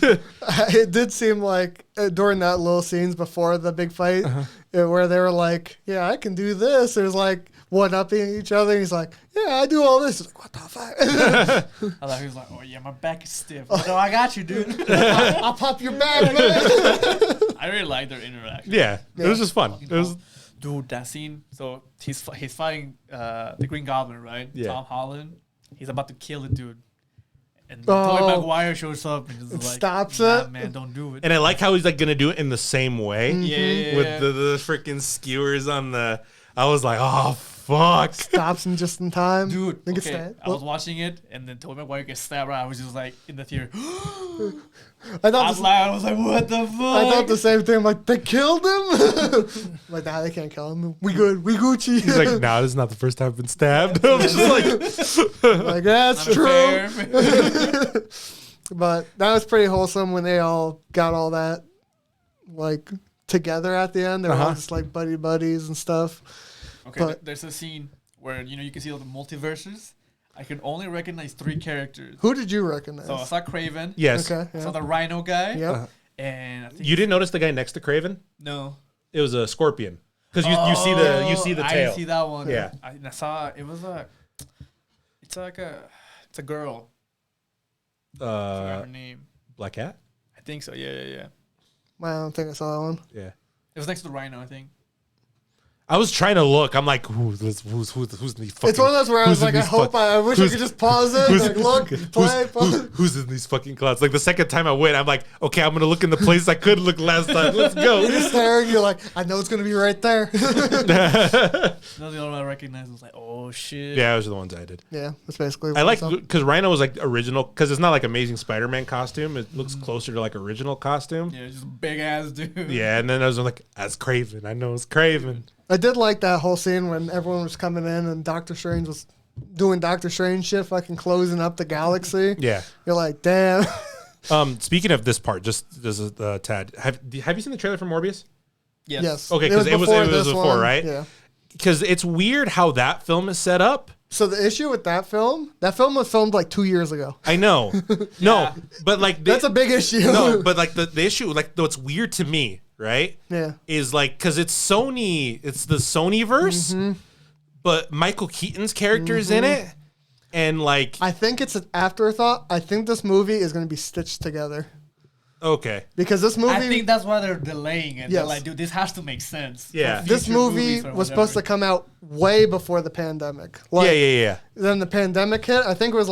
[SPEAKER 2] It did seem like during that little scenes before the big fight, where they were like, "Yeah, I can do this." It was like one-upping each other. He's like, "Yeah, I do all this." He's like, "What the fuck?"
[SPEAKER 1] I thought he was like, "Oh yeah, my back is stiff." No, I got you, dude.
[SPEAKER 2] I'll pop your back, man.
[SPEAKER 1] I really like their interaction.
[SPEAKER 4] Yeah, it was just fun. It was.
[SPEAKER 1] Dude, that scene. So he's fighting the Green Goblin, right?
[SPEAKER 4] Yeah.
[SPEAKER 1] Tom Holland. He's about to kill the dude, and Tobey Maguire shows up and just like
[SPEAKER 2] stops
[SPEAKER 1] nah,
[SPEAKER 2] it.
[SPEAKER 1] Man, don't do it.
[SPEAKER 4] And I like how he's like gonna do it in the same way.
[SPEAKER 1] Yeah.
[SPEAKER 4] With the freaking skewers on the. I was like, oh fuck.
[SPEAKER 2] Stops him just in time.
[SPEAKER 1] Dude,
[SPEAKER 2] They get
[SPEAKER 1] okay,
[SPEAKER 2] stabbed.
[SPEAKER 1] I was watching it, and then Tobey Maguire gets stabbed. Right, I was just like in the theater.
[SPEAKER 2] I
[SPEAKER 1] I was like, what the fuck?
[SPEAKER 2] I thought the same thing. I'm like, they killed him? Like, nah, they can't kill him. We good. We Gucci.
[SPEAKER 4] He's like, nah, this is not the first time I've been stabbed. I was just like,
[SPEAKER 2] like, that's
[SPEAKER 1] Not
[SPEAKER 2] true.
[SPEAKER 1] fair.
[SPEAKER 2] But that was pretty wholesome when they all got all that, like, together at the end. They were all just, like, buddies and stuff.
[SPEAKER 1] Okay,
[SPEAKER 2] But-
[SPEAKER 1] there's a scene where you can see all the multiverses. I can only recognize 3 characters.
[SPEAKER 2] Who did you recognize?
[SPEAKER 1] So I saw Craven.
[SPEAKER 4] yes.
[SPEAKER 2] Okay,
[SPEAKER 1] I saw
[SPEAKER 2] yeah.
[SPEAKER 1] the Rhino guy.
[SPEAKER 2] Yep.
[SPEAKER 1] And I think
[SPEAKER 4] You didn't notice the guy next to Craven?
[SPEAKER 1] no.
[SPEAKER 4] It was a scorpion. Because you see the
[SPEAKER 1] I
[SPEAKER 4] tail.
[SPEAKER 1] didn't see that one.
[SPEAKER 4] Yeah.
[SPEAKER 1] I saw it was it's a girl. I forgot her name.
[SPEAKER 4] Black Cat?
[SPEAKER 1] I think so. Yeah.
[SPEAKER 2] Well, I don't think I saw that one.
[SPEAKER 4] Yeah.
[SPEAKER 1] It was next to the Rhino, I think.
[SPEAKER 4] I was trying to look. I'm like, who's these fucking...
[SPEAKER 2] It's one of those where I was like, I wish I could just pause it. Like, look, play, pause.
[SPEAKER 4] Who's in these fucking clouds? Like the second time I went, I'm like, okay, I'm gonna look in the place I could look last time. Let's go.
[SPEAKER 2] You're just staring. You're like, I know it's gonna be right there.
[SPEAKER 1] That was the only one I recognized. I was like, oh shit.
[SPEAKER 4] Yeah, those are the ones I did.
[SPEAKER 2] Yeah, that's basically.
[SPEAKER 4] I like
[SPEAKER 2] what I saw.
[SPEAKER 4] because Rhino was like original because it's not like Amazing Spider-Man costume. It looks closer to like original costume.
[SPEAKER 1] Yeah, just big ass dude.
[SPEAKER 4] Yeah, and then I was like, that's Craven. I know it's Craven.
[SPEAKER 2] I did like that whole scene when everyone was coming in and Doctor Strange was doing Doctor Strange shit, fucking closing up the galaxy.
[SPEAKER 4] Yeah.
[SPEAKER 2] You're like, damn.
[SPEAKER 4] Speaking of this part, just this is Tad. Have you seen the trailer for Morbius?
[SPEAKER 2] Yes.
[SPEAKER 4] Okay, because it was
[SPEAKER 2] this
[SPEAKER 4] before,
[SPEAKER 2] one.
[SPEAKER 4] right?
[SPEAKER 2] Yeah.
[SPEAKER 4] Because it's weird how that film is set up.
[SPEAKER 2] So the issue with that film was filmed like 2 years ago.
[SPEAKER 4] I know. No, but like
[SPEAKER 2] That's a big issue.
[SPEAKER 4] no, but like the issue, like what's weird to me, right?
[SPEAKER 2] Yeah.
[SPEAKER 4] Is like because it's Sony, it's the Sony verse, but Michael Keaton's character is in it, and like
[SPEAKER 2] I think it's an afterthought. I think this movie is going to be stitched together
[SPEAKER 4] okay,
[SPEAKER 2] because this movie.
[SPEAKER 1] I think that's why they're delaying it. They're
[SPEAKER 2] Yes.
[SPEAKER 1] like, dude, this has to make sense. for
[SPEAKER 4] Yeah.
[SPEAKER 2] this
[SPEAKER 1] future
[SPEAKER 2] movie
[SPEAKER 1] movies or
[SPEAKER 2] was supposed to
[SPEAKER 1] whatever.
[SPEAKER 2] come out way before the pandemic. Like,
[SPEAKER 4] yeah.
[SPEAKER 2] Then the pandemic hit. I think it was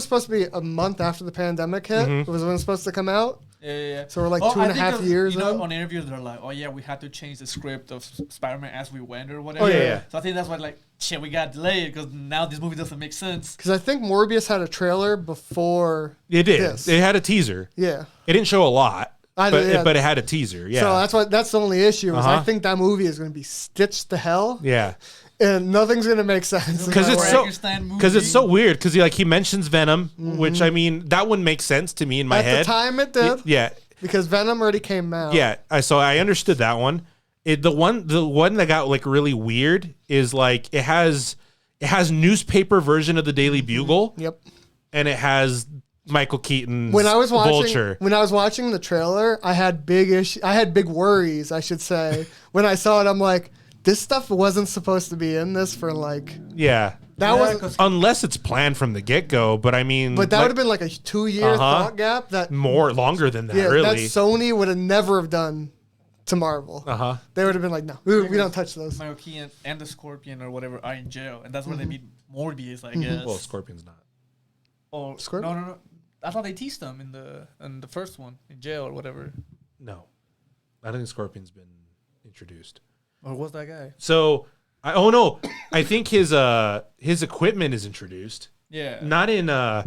[SPEAKER 2] supposed to be a month after the pandemic hit. It was when it was supposed to come out.
[SPEAKER 1] Yeah.
[SPEAKER 2] So we're like
[SPEAKER 1] Oh,
[SPEAKER 2] 2.5 years
[SPEAKER 1] You know,
[SPEAKER 2] in.
[SPEAKER 1] on interviews they're like, "Oh yeah, we had to change the script of Spider-Man as we went or whatever."
[SPEAKER 2] yeah.
[SPEAKER 1] So I think that's why, like, shit, we got delayed because now this movie doesn't make sense.
[SPEAKER 2] Because I think Morbius had a trailer before.
[SPEAKER 4] It did.
[SPEAKER 2] This.
[SPEAKER 4] It had a teaser.
[SPEAKER 2] Yeah.
[SPEAKER 4] It didn't show a lot,
[SPEAKER 2] I
[SPEAKER 4] but
[SPEAKER 2] know, yeah.
[SPEAKER 4] but it had a teaser. Yeah.
[SPEAKER 2] So that's the only issue. Is I
[SPEAKER 4] Uh-huh.
[SPEAKER 2] think that movie is going to be stitched to hell,
[SPEAKER 4] yeah.
[SPEAKER 2] and nothing's going to make sense.
[SPEAKER 4] Because it's so
[SPEAKER 1] Frankenstein movie.
[SPEAKER 4] because it's so weird because he mentions Venom, which I mean that wouldn't make sense to me in my
[SPEAKER 2] At
[SPEAKER 4] head.
[SPEAKER 2] the time it did,
[SPEAKER 4] Yeah.
[SPEAKER 2] because Venom already came out.
[SPEAKER 4] Yeah, I understood that one. The one that got like really weird is like it has newspaper version of the Daily Bugle,
[SPEAKER 2] Yep.
[SPEAKER 4] and it has Michael Keaton's
[SPEAKER 2] When I was
[SPEAKER 4] Vulture.
[SPEAKER 2] watching the trailer, I had big worries, I should say. When I saw it, I'm like, this stuff wasn't supposed to be in this for like
[SPEAKER 4] Yeah,
[SPEAKER 2] that
[SPEAKER 1] Yeah,
[SPEAKER 2] wasn't.
[SPEAKER 1] 'cause-
[SPEAKER 4] unless it's planned from the get go. But I mean,
[SPEAKER 2] But that
[SPEAKER 4] like,
[SPEAKER 2] would have been like a 2-year thought gap. That
[SPEAKER 4] longer than that.
[SPEAKER 2] that
[SPEAKER 4] Really.
[SPEAKER 2] Sony would have never have done to Marvel. They would have been like, no, we don't touch those.
[SPEAKER 1] Michael Keaton and the Scorpion or whatever are in jail, and that's where they meet Morbius, I guess.
[SPEAKER 4] Well, Scorpion's not.
[SPEAKER 1] Oh,
[SPEAKER 2] Scorpion?
[SPEAKER 1] no. I thought they teased them in the first one in jail or whatever.
[SPEAKER 4] No, I don't think Scorpion's been introduced.
[SPEAKER 1] Or was that guy?
[SPEAKER 4] So I think his equipment is introduced.
[SPEAKER 1] Yeah.
[SPEAKER 4] Not in like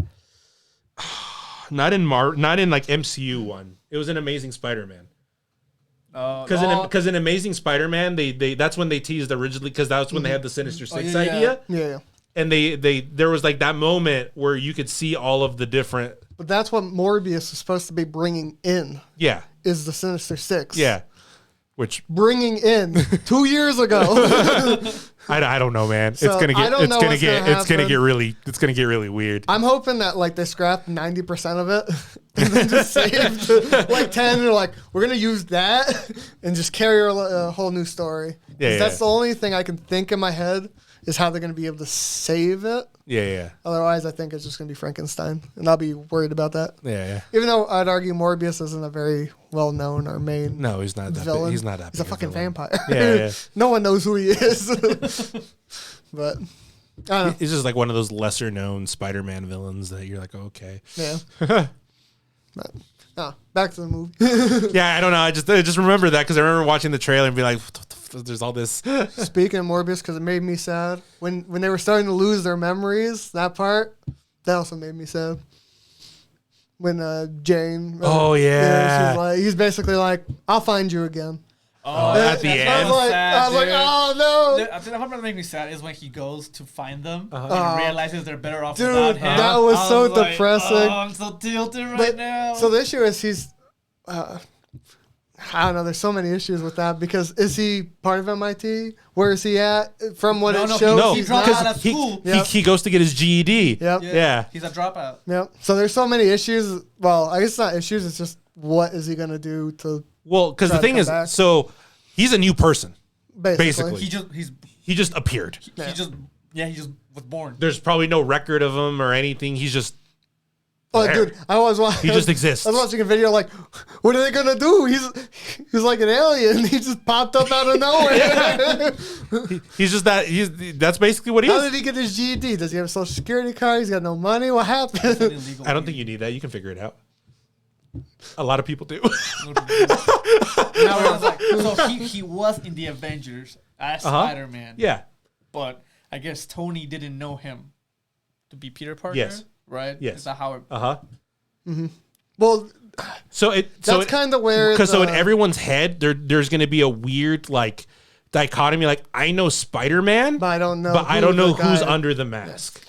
[SPEAKER 4] MCU one. It was an Amazing Spider-Man. Because in Amazing Spider-Man, they that's when they teased originally because that's when they had the Sinister Six
[SPEAKER 1] yeah.
[SPEAKER 4] idea,
[SPEAKER 2] Yeah.
[SPEAKER 4] and they there was like that moment where you could see all of the different
[SPEAKER 2] But that's what Morbius is supposed to be bringing in,
[SPEAKER 4] yeah
[SPEAKER 2] is the Sinister Six.
[SPEAKER 4] yeah. Which
[SPEAKER 2] bringing in 2 years ago.
[SPEAKER 4] I don't know, man.
[SPEAKER 2] So,
[SPEAKER 4] it's gonna get really weird.
[SPEAKER 2] I'm hoping that like they scrapped 90% of it and then just saved like 10. They're like, we're gonna use that and just carry a whole new story.
[SPEAKER 4] Yeah,
[SPEAKER 2] that's the only thing I can think in my head is how they're gonna be able to save it.
[SPEAKER 4] Yeah.
[SPEAKER 2] Otherwise, I think it's just gonna be Frankenstein, and I'll be worried about that.
[SPEAKER 4] Yeah.
[SPEAKER 2] Even though I'd argue Morbius isn't a very well known or main.
[SPEAKER 4] No, he's not that
[SPEAKER 2] villain.
[SPEAKER 4] big. He's not that.
[SPEAKER 2] He's a
[SPEAKER 4] big
[SPEAKER 2] fucking
[SPEAKER 4] villain.
[SPEAKER 2] vampire.
[SPEAKER 4] Yeah.
[SPEAKER 2] No one knows who he is. But I don't know.
[SPEAKER 4] He's just like one of those lesser known Spider-Man villains that you're like, oh, okay.
[SPEAKER 2] Yeah. But, back to the movie.
[SPEAKER 4] Yeah, I don't know. I just remember that because I remember watching the trailer and be like, there's all this.
[SPEAKER 2] Speaking of Morbius, because it made me sad when they were starting to lose their memories. That also made me sad. When Jane.
[SPEAKER 4] Oh yeah.
[SPEAKER 2] She's like, he's basically like, I'll find you again.
[SPEAKER 1] Oh,
[SPEAKER 4] at the end.
[SPEAKER 2] I was like, oh no.
[SPEAKER 1] I think what made me sad is when he goes to find them
[SPEAKER 4] Uh-huh.
[SPEAKER 1] and realizes they're better off
[SPEAKER 2] Dude,
[SPEAKER 1] without him.
[SPEAKER 2] that was so
[SPEAKER 1] like,
[SPEAKER 2] depressing.
[SPEAKER 1] Oh, I'm so tilted right now.
[SPEAKER 2] So the issue is he's. I don't know. There's so many issues with that because is he part of MIT? Where is he at? From what it shows,
[SPEAKER 4] No,
[SPEAKER 1] he dropped out of
[SPEAKER 4] because
[SPEAKER 1] school.
[SPEAKER 4] he goes to get his GED.
[SPEAKER 2] Yep.
[SPEAKER 4] Yeah.
[SPEAKER 1] He's a dropout.
[SPEAKER 2] Yep. So there's so many issues. Well, I guess it's not issues. It's just what is he gonna do to
[SPEAKER 4] Well, because the
[SPEAKER 2] try to
[SPEAKER 4] thing
[SPEAKER 2] come
[SPEAKER 4] is,
[SPEAKER 2] back?
[SPEAKER 4] so he's a new person.
[SPEAKER 2] basically.
[SPEAKER 1] He
[SPEAKER 4] just appeared.
[SPEAKER 1] he just was born.
[SPEAKER 4] There's probably no record of him or anything. He's just
[SPEAKER 2] Oh,
[SPEAKER 4] there.
[SPEAKER 2] dude, I was watching.
[SPEAKER 4] He just exists.
[SPEAKER 2] I was watching a video like, what are they gonna do? He's like an alien. He just popped up out of nowhere.
[SPEAKER 4] He's just that. That's basically what he
[SPEAKER 2] How
[SPEAKER 4] is.
[SPEAKER 2] did he get his GED? Does he have a social security card? He's got no money. What happened?
[SPEAKER 4] I don't think you need that. You can figure it out. A lot of people do.
[SPEAKER 1] So he was in the Avengers as Spider-Man.
[SPEAKER 4] Yeah.
[SPEAKER 1] But I guess Tony didn't know him to be Peter Parker.
[SPEAKER 4] Yes.
[SPEAKER 1] Right?
[SPEAKER 4] Yes.
[SPEAKER 1] Is that how it...
[SPEAKER 2] Well,
[SPEAKER 4] That's
[SPEAKER 2] kind of where
[SPEAKER 4] because so in everyone's head there's going to be a weird like dichotomy. Like I know Spider-Man,
[SPEAKER 2] but I don't know.
[SPEAKER 4] I don't know who's
[SPEAKER 2] guy.
[SPEAKER 4] under the mask.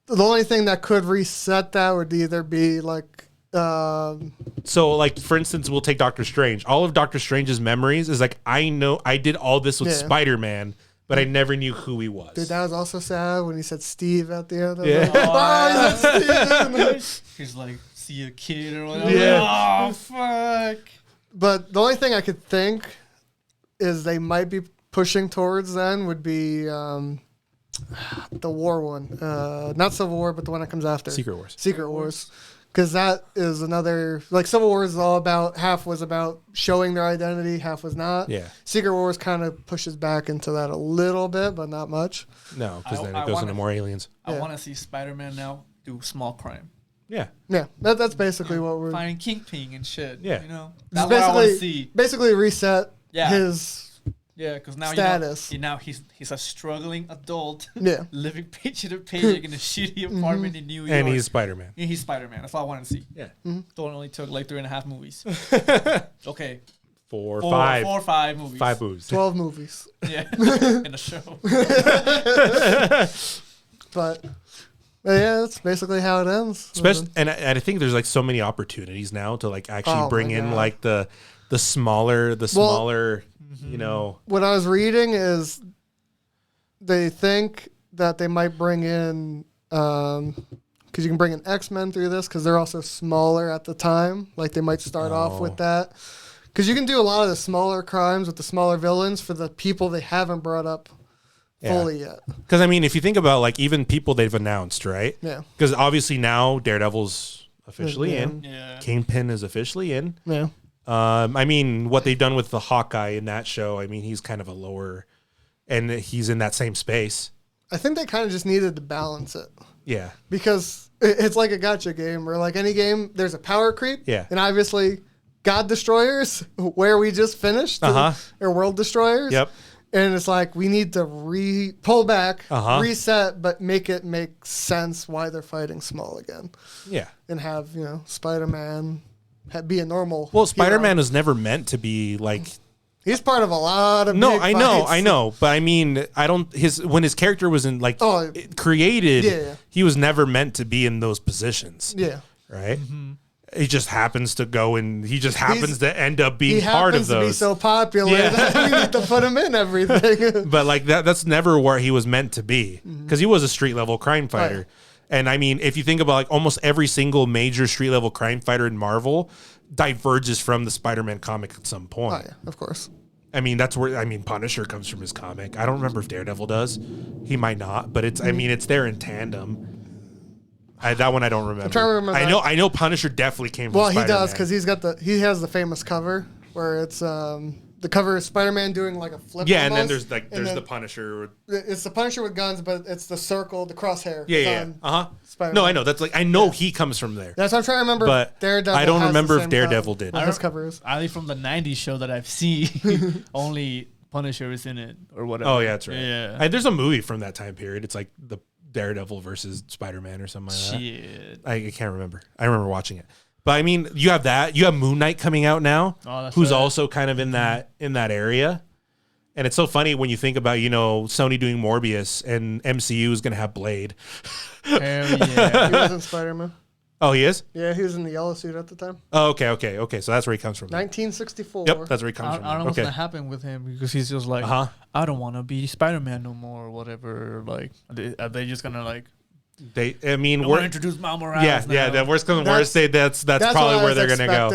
[SPEAKER 2] The only thing that could reset that would either be like.
[SPEAKER 4] So like for instance, we'll take Doctor Strange. All of Doctor Strange's memories is like I know I did all this with Spider-Man, but I never knew who he was.
[SPEAKER 2] Dude, that was also sad when he said Steve at the end.
[SPEAKER 4] Yeah.
[SPEAKER 1] He's like, see a kid or whatever.
[SPEAKER 4] Yeah.
[SPEAKER 1] Oh, fuck.
[SPEAKER 2] But the only thing I could think is they might be pushing towards then would be the war one. Not Civil War, but the one that comes after. Secret Wars. Because that is another, like Civil War is all about, half was about showing their identity, half was not.
[SPEAKER 4] Yeah.
[SPEAKER 2] Secret Wars kind of pushes back into that a little bit, but not much.
[SPEAKER 4] No, because then it goes into more aliens.
[SPEAKER 1] I want to see Spider-Man now do small crime.
[SPEAKER 4] Yeah.
[SPEAKER 2] Yeah, that's basically what we're...
[SPEAKER 1] Finding Kingpin and shit.
[SPEAKER 4] Yeah.
[SPEAKER 1] You know?
[SPEAKER 2] Just
[SPEAKER 1] That's what I want to see.
[SPEAKER 2] Basically reset his...
[SPEAKER 1] Yeah, because now
[SPEAKER 2] status.
[SPEAKER 1] He's a struggling adult.
[SPEAKER 2] Yeah.
[SPEAKER 1] Living paycheck to paycheck in a shitty apartment in New York.
[SPEAKER 4] And he's Spider-Man.
[SPEAKER 1] Yeah, he's Spider-Man. That's all I want to see.
[SPEAKER 4] Yeah.
[SPEAKER 1] Though it only took like 3.5 movies. Okay.
[SPEAKER 4] Four or
[SPEAKER 1] 5 movies.
[SPEAKER 4] 5 movies.
[SPEAKER 2] 12 movies.
[SPEAKER 1] Yeah. In a show.
[SPEAKER 2] But yeah, that's basically how it ends.
[SPEAKER 4] Especially, and I think there's like so many opportunities now to like actually bring in like the smaller, you know.
[SPEAKER 2] What I was reading is they think that they might bring in, because you can bring in X-Men through this because they're also smaller at the time. Like they might start off with that. Because you can do a lot of the smaller crimes with the smaller villains for the people they haven't brought up fully yet.
[SPEAKER 4] Because, I mean, if you think about like even people they've announced, right?
[SPEAKER 2] Yeah.
[SPEAKER 4] Because obviously now Daredevil's officially in.
[SPEAKER 1] Yeah.
[SPEAKER 4] Kingpin is officially in.
[SPEAKER 2] Yeah.
[SPEAKER 4] I mean, what they've done with the Hawkeye in that show, I mean, he's kind of a lower, and he's in that same space.
[SPEAKER 2] I think they kind of just needed to balance it.
[SPEAKER 4] Yeah.
[SPEAKER 2] Because it's like a gacha game or like any game, there's a power creep.
[SPEAKER 4] Yeah.
[SPEAKER 2] And obviously, God Destroyers, where we just finished, or World Destroyers.
[SPEAKER 4] Yep.
[SPEAKER 2] And it's like we need to pull back, reset, but make it make sense why they're fighting small again.
[SPEAKER 4] Yeah.
[SPEAKER 2] And have, Spider-Man be a normal.
[SPEAKER 4] Well, Spider-Man
[SPEAKER 2] hero.
[SPEAKER 4] was never meant to be like.
[SPEAKER 2] He's part of a lot of
[SPEAKER 4] No,
[SPEAKER 2] big
[SPEAKER 4] I
[SPEAKER 2] fights.
[SPEAKER 4] know, but I mean, when his character was in created, he was never meant to be in those positions.
[SPEAKER 2] Yeah.
[SPEAKER 4] Right. he just happens to go and he just happens to end up being part of those. He happens to be
[SPEAKER 2] so popular that you need to put him in everything.
[SPEAKER 4] But like that's never where he was meant to be, because he was a street level crime fighter. Right. And I mean, if you think about like almost every single major street level crime fighter in Marvel diverges from the Spider-Man comic at some point.
[SPEAKER 2] Oh yeah, of course.
[SPEAKER 4] I mean, that's where Punisher comes from his comic. I don't remember if Daredevil does. He might not, but it's it's there in tandem. That one I don't remember.
[SPEAKER 2] I'm trying to remember.
[SPEAKER 4] I know Punisher definitely came from
[SPEAKER 2] Spider-Man.
[SPEAKER 4] Spider-Man.
[SPEAKER 2] He does because he has the famous cover where it's the cover is Spider-Man doing like a flip.
[SPEAKER 4] Yeah, almost, and then there's the Punisher.
[SPEAKER 2] It's the Punisher with guns, but it's the circle, the crosshair.
[SPEAKER 4] Yeah. No, I know. That's like he comes from there.
[SPEAKER 2] That's what I'm trying to remember.
[SPEAKER 4] But
[SPEAKER 2] Daredevil
[SPEAKER 4] I don't remember if Daredevil did.
[SPEAKER 2] His covers.
[SPEAKER 1] Only from the '90s show that I've seen, only Punisher is in it or whatever.
[SPEAKER 4] Oh yeah, that's right.
[SPEAKER 1] Yeah,
[SPEAKER 4] there's a movie from that time period. It's like the Daredevil versus Spider-Man or something like
[SPEAKER 1] Shit.
[SPEAKER 4] that. I can't remember. I remember watching it. But I mean, you have that. You have Moon Knight coming out now, who's also kind of in that area. And it's so funny when you think about, Sony doing Morbius and MCU is going to have Blade.
[SPEAKER 1] Hell yeah.
[SPEAKER 2] He was in Spider-Man.
[SPEAKER 4] Oh, he is?
[SPEAKER 2] Yeah, he was in the yellow suit at the time.
[SPEAKER 4] Oh, okay. So that's where he comes from.
[SPEAKER 2] 1964.
[SPEAKER 4] Yep, that's where he comes from.
[SPEAKER 1] I don't know what's going to happen with him because he's just like, I don't want to be Spider-Man no more or whatever. Like, are they just going to like...
[SPEAKER 4] we're
[SPEAKER 1] introduce Miles Morales.
[SPEAKER 4] Yeah. The worst comes to worst, say that's probably where they're gonna go.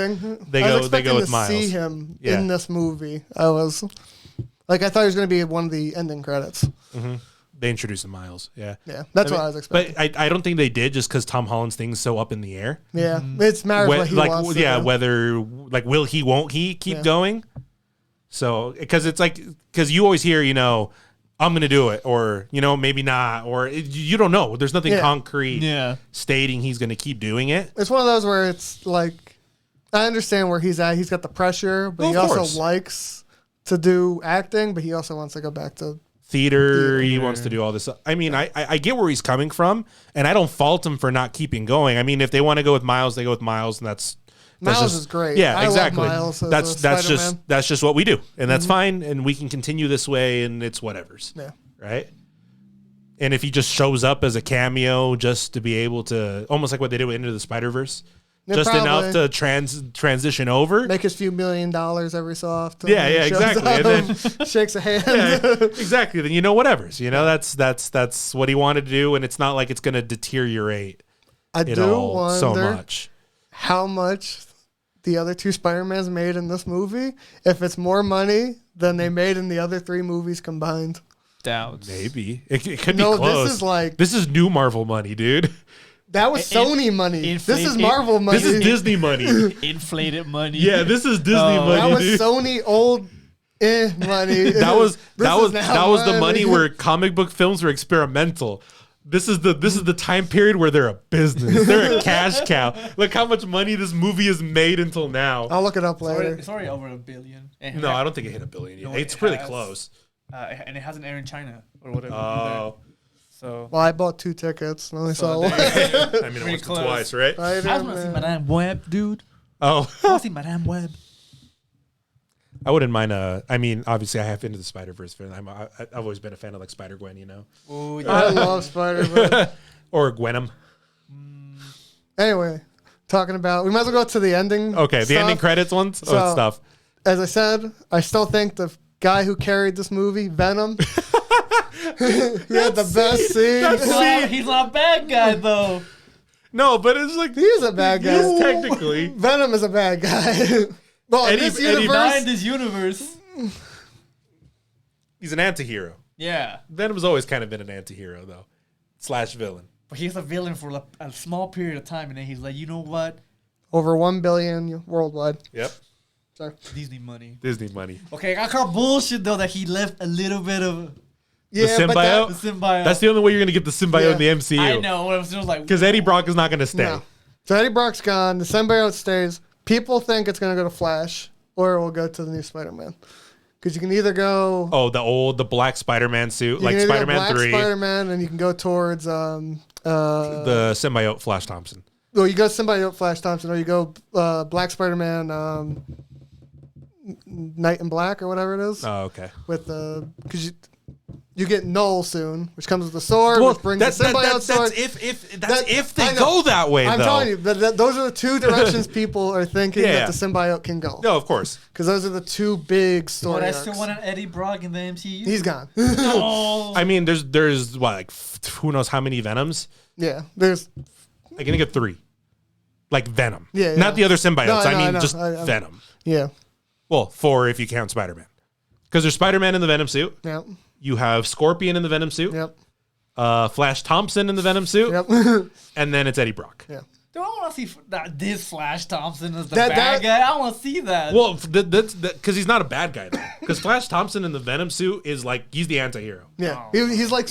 [SPEAKER 4] They go with Miles.
[SPEAKER 2] See him in this movie. I thought he was gonna be one of the ending credits.
[SPEAKER 4] Mm-hmm. They introduced Miles. Yeah.
[SPEAKER 2] That's what I was expecting.
[SPEAKER 4] But I don't think they did just because Tom Holland's thing's so up in the air.
[SPEAKER 2] Yeah, it's matter of what he wants.
[SPEAKER 4] Whether will he, won't he keep going? So because you always hear I'm going to do it, or, maybe not, or you don't know. There's nothing concrete stating he's going to keep doing it.
[SPEAKER 2] It's one of those where it's like, I understand where he's at. He's got the pressure, but he also likes to do acting, but he also wants to go back to
[SPEAKER 4] theater. He wants to do all this. I mean, I get where he's coming from, and I don't fault him for not keeping going. I mean, if they want to go with Miles, they go with Miles, and
[SPEAKER 2] Miles is great.
[SPEAKER 4] Yeah,
[SPEAKER 2] I
[SPEAKER 4] exactly.
[SPEAKER 2] Love Miles
[SPEAKER 4] that's just what we do, and that's fine, and we can continue this way, and it's whatever's.
[SPEAKER 2] Yeah.
[SPEAKER 4] Right. And if he just shows up as a cameo, just to be able to, almost like what they did with Into the Spider-Verse, enough to transition over,
[SPEAKER 2] make his few $1 million every so often.
[SPEAKER 4] Yeah, exactly. And then
[SPEAKER 2] shakes a hand.
[SPEAKER 4] Yeah, exactly. Then whatever's. That's what he wanted to do, and it's not like it's going to deteriorate.
[SPEAKER 2] I do wonder
[SPEAKER 4] so much.
[SPEAKER 2] How much the other two Spider-Mans made in this movie, if it's more money than they made in the other 3 movies combined.
[SPEAKER 1] Doubts.
[SPEAKER 4] Maybe. It could be close. This is new Marvel money, dude.
[SPEAKER 2] That was Sony money. This is Marvel money.
[SPEAKER 4] This is Disney money.
[SPEAKER 1] Inflated money.
[SPEAKER 4] Yeah, this is Disney money.
[SPEAKER 2] That was
[SPEAKER 4] dude.
[SPEAKER 2] Sony old money.
[SPEAKER 4] that was the money where comic book films were experimental. This is the time period where they're a business. They're a cash cow. Look how much money this movie has made until now.
[SPEAKER 2] I'll look it up later.
[SPEAKER 1] It's already over $1 billion.
[SPEAKER 4] No, I don't think it hit $1 billion yet. It's really close.
[SPEAKER 1] And it hasn't aired in China or whatever.
[SPEAKER 4] Oh.
[SPEAKER 1] So.
[SPEAKER 2] Well, I bought 2 tickets. I only saw one.
[SPEAKER 4] I mean, it was twice, right?
[SPEAKER 1] I want to see Madame Web, dude.
[SPEAKER 4] Oh.
[SPEAKER 1] I want to see Madame Web.
[SPEAKER 4] I wouldn't mind. I mean, obviously, I have Into the Spider-Verse fan. I've always been a fan of like Spider-Gwen,
[SPEAKER 1] Oh, yeah.
[SPEAKER 2] I love Spider-Man.
[SPEAKER 4] Or Gwenum.
[SPEAKER 2] Anyway, we might as well go to the ending.
[SPEAKER 4] Okay, the ending credits ones. Stuff.
[SPEAKER 2] As I said, I still think the guy who carried this movie, Venom, he had the best scene.
[SPEAKER 1] He's not a bad guy though.
[SPEAKER 4] No, but it's like
[SPEAKER 2] he's a bad guy.
[SPEAKER 4] Technically,
[SPEAKER 2] Venom is a bad guy. Well, in this
[SPEAKER 1] universe,
[SPEAKER 4] he's an anti-hero.
[SPEAKER 1] Yeah.
[SPEAKER 4] Venom's always kind of been an anti-hero, though. / villain.
[SPEAKER 1] But he's a villain for a small period of time, and then he's like, you know what?
[SPEAKER 2] Over 1 billion worldwide.
[SPEAKER 4] Yep.
[SPEAKER 2] Sorry.
[SPEAKER 1] Disney money.
[SPEAKER 2] Okay,
[SPEAKER 1] I call bullshit, though, that he left a little bit of...
[SPEAKER 4] Yeah, the symbiote?
[SPEAKER 1] The symbiote.
[SPEAKER 4] That's the only way you're going to get the symbiote in the MCU.
[SPEAKER 1] I know. I was just like...
[SPEAKER 4] Because Eddie Brock is not going to stay.
[SPEAKER 2] No. So Eddie Brock's gone. The symbiote stays. People think it's going to go to Flash, or it will go to the new Spider-Man. Because you can either go...
[SPEAKER 4] Oh, the black Spider-Man suit, like Spider-Man 3.
[SPEAKER 2] Spider-Man, and you can go towards...
[SPEAKER 4] the symbiote Flash Thompson.
[SPEAKER 2] Well, you go symbiote Flash Thompson, or you go Black Spider-Man, Night in Black, or whatever it is.
[SPEAKER 4] Oh, okay.
[SPEAKER 2] With the... Because You get Null soon, which comes with the sword, which brings the symbiote sword.
[SPEAKER 4] That's if they go that way,
[SPEAKER 2] I'm telling you, those are the two directions people are thinking that the symbiote can go.
[SPEAKER 4] No, of course.
[SPEAKER 2] Because those are the two big story
[SPEAKER 1] But I
[SPEAKER 2] arcs.
[SPEAKER 1] still want an Eddie Brock in the MCU.
[SPEAKER 2] He's gone.
[SPEAKER 1] No.
[SPEAKER 4] I mean, there's what, like, who knows how many Venoms?
[SPEAKER 2] Yeah, there's...
[SPEAKER 4] I can get 3. Like Venom.
[SPEAKER 2] Yeah.
[SPEAKER 4] Not the other symbiotes.
[SPEAKER 2] No,
[SPEAKER 4] I mean,
[SPEAKER 2] know.
[SPEAKER 4] just Venom.
[SPEAKER 2] Yeah.
[SPEAKER 4] Well, 4 if you count Spider-Man. Because there's Spider-Man in the Venom suit.
[SPEAKER 2] Yep.
[SPEAKER 4] You have Scorpion in the Venom suit.
[SPEAKER 2] Yep.
[SPEAKER 4] Flash Thompson in the Venom suit.
[SPEAKER 2] Yep.
[SPEAKER 4] And then it's Eddie Brock.
[SPEAKER 2] Yeah.
[SPEAKER 1] Do I want to see this Flash Thompson as the bad guy? I want to see that.
[SPEAKER 4] Well, that's because he's not a bad guy, though. Because Flash Thompson in the Venom suit is like, he's the anti-hero.
[SPEAKER 2] Yeah. He's like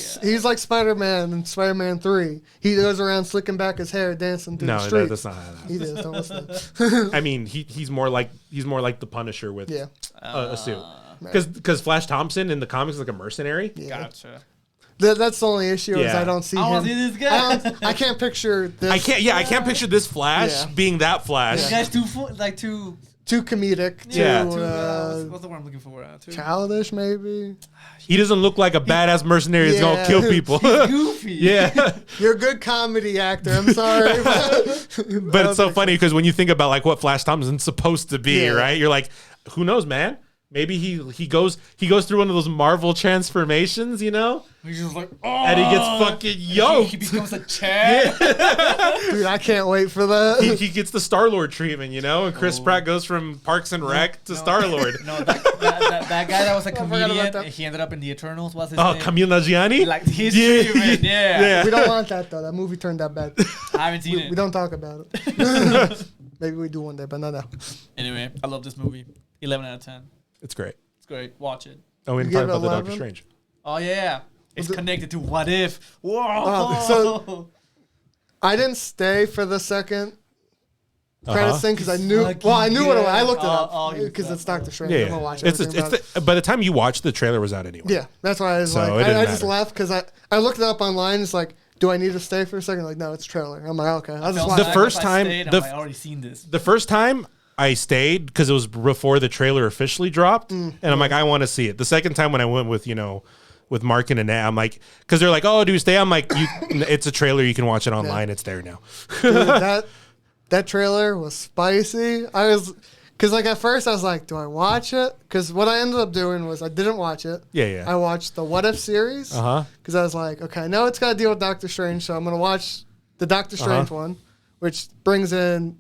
[SPEAKER 2] Spider-Man in Spider-Man 3. He goes around slicking back his hair, dancing through the streets.
[SPEAKER 4] That's not how that
[SPEAKER 2] He does. Don't listen.
[SPEAKER 4] I mean, he's more like the Punisher with a suit.
[SPEAKER 2] Right.
[SPEAKER 4] Because Flash Thompson in the comics is like a mercenary.
[SPEAKER 2] Yeah.
[SPEAKER 1] Gotcha.
[SPEAKER 2] That's the only issue is
[SPEAKER 4] Yeah.
[SPEAKER 2] I don't see
[SPEAKER 1] I
[SPEAKER 2] him.
[SPEAKER 1] want to see this guy.
[SPEAKER 2] I can't picture this.
[SPEAKER 4] I can't picture this Flash being that Flash.
[SPEAKER 1] This guy's
[SPEAKER 2] too comedic.
[SPEAKER 4] Yeah.
[SPEAKER 1] What's the word I'm looking for? Too
[SPEAKER 2] Childish, maybe.
[SPEAKER 4] He doesn't look like a badass mercenary that's gonna kill people.
[SPEAKER 1] goofy.
[SPEAKER 4] Yeah.
[SPEAKER 2] You're a good comedy actor. I'm sorry.
[SPEAKER 4] But it's so funny because when you think about like what Flash Thompson's supposed to be, right? You're like, who knows, man? Maybe he goes through one of those Marvel transformations, you know?
[SPEAKER 1] He's just like,
[SPEAKER 4] And he gets fucking yoked.
[SPEAKER 1] He becomes a Chad.
[SPEAKER 2] Dude, I can't wait for that.
[SPEAKER 4] He gets the Star-Lord treatment, you know? And Chris Pratt goes from Parks and Rec to Star-Lord.
[SPEAKER 1] No, that guy that was a
[SPEAKER 2] forgot about
[SPEAKER 1] comedian,
[SPEAKER 2] that.
[SPEAKER 1] he ended up in the Eternals. What's his
[SPEAKER 4] Oh,
[SPEAKER 1] name?
[SPEAKER 4] Camille Nanjiani?
[SPEAKER 1] Like his treatment, yeah.
[SPEAKER 2] We don't want that, though. That movie turned out bad.
[SPEAKER 1] I haven't seen it.
[SPEAKER 2] We don't talk about it. Maybe we do one day, but not now.
[SPEAKER 1] Anyway, I love this movie. 11 out of 10.
[SPEAKER 4] It's great.
[SPEAKER 1] It's great. Watch it.
[SPEAKER 4] Oh, we didn't
[SPEAKER 2] You
[SPEAKER 4] talk
[SPEAKER 2] give it
[SPEAKER 4] about the Doctor
[SPEAKER 2] 11?
[SPEAKER 4] Strange.
[SPEAKER 1] Oh, yeah. It's connected to What If. Whoa.
[SPEAKER 2] So I didn't stay for the second credits thing because I knew. Well, I knew what it was. I looked it up because it's Doctor Strange. I'm gonna watch everything
[SPEAKER 4] by the time you watch, the trailer was out anyway.
[SPEAKER 2] Yeah, that's why I was
[SPEAKER 4] So
[SPEAKER 2] like,
[SPEAKER 4] it didn't
[SPEAKER 2] I just
[SPEAKER 4] matter.
[SPEAKER 2] left because I looked it up online. It's like, do I need to stay for a second? Like, no, it's a trailer. I'm like, okay. I'll just watch
[SPEAKER 4] The
[SPEAKER 2] it.
[SPEAKER 4] first
[SPEAKER 1] If I
[SPEAKER 4] time-
[SPEAKER 1] stayed,
[SPEAKER 4] the
[SPEAKER 1] I'm like, I already seen this.
[SPEAKER 4] The first time I stayed because it was before the trailer officially dropped, and I'm like, I want to see it. The second time when I went with with Mark and Annette, I'm like, because they're like, oh, do you stay? I'm like, it's a trailer. You can watch it online. It's there now.
[SPEAKER 2] Dude, that trailer was spicy. Because like at first I was like, do I watch it? Because what I ended up doing was I didn't watch it.
[SPEAKER 4] Yeah.
[SPEAKER 2] I watched the What If series. Because I was like, okay, I know it's got to deal with Doctor Strange, so I'm going to watch the Doctor Strange one, which brings in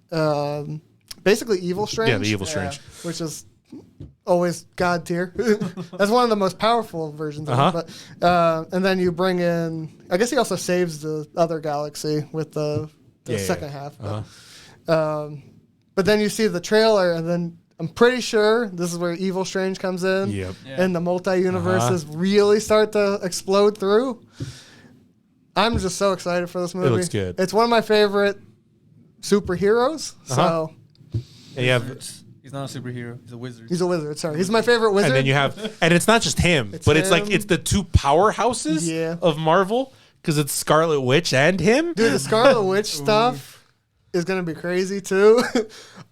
[SPEAKER 2] basically Evil Strange.
[SPEAKER 4] Yeah, the Evil Strange.
[SPEAKER 2] Which is always God tier. That's one of the most powerful versions of it. But, and then you bring in, I guess he also saves the other galaxy with the second half. But then you see the trailer, and then I'm pretty sure this is where Evil Strange comes in.
[SPEAKER 4] Yep.
[SPEAKER 2] And the multi-universes really start to explode through. I'm just so excited for this movie.
[SPEAKER 4] It looks good.
[SPEAKER 2] It's one of my favorite superheroes. So
[SPEAKER 4] And you have,
[SPEAKER 1] He's not a superhero. He's a wizard.
[SPEAKER 2] he's a wizard. Sorry, he's my favorite wizard.
[SPEAKER 4] and then you have, and it's not just him, but it's like
[SPEAKER 2] him.
[SPEAKER 4] it's the two powerhouses of Marvel because it's Scarlet Witch and him.
[SPEAKER 2] Dude, the Scarlet Witch stuff is gonna be crazy too.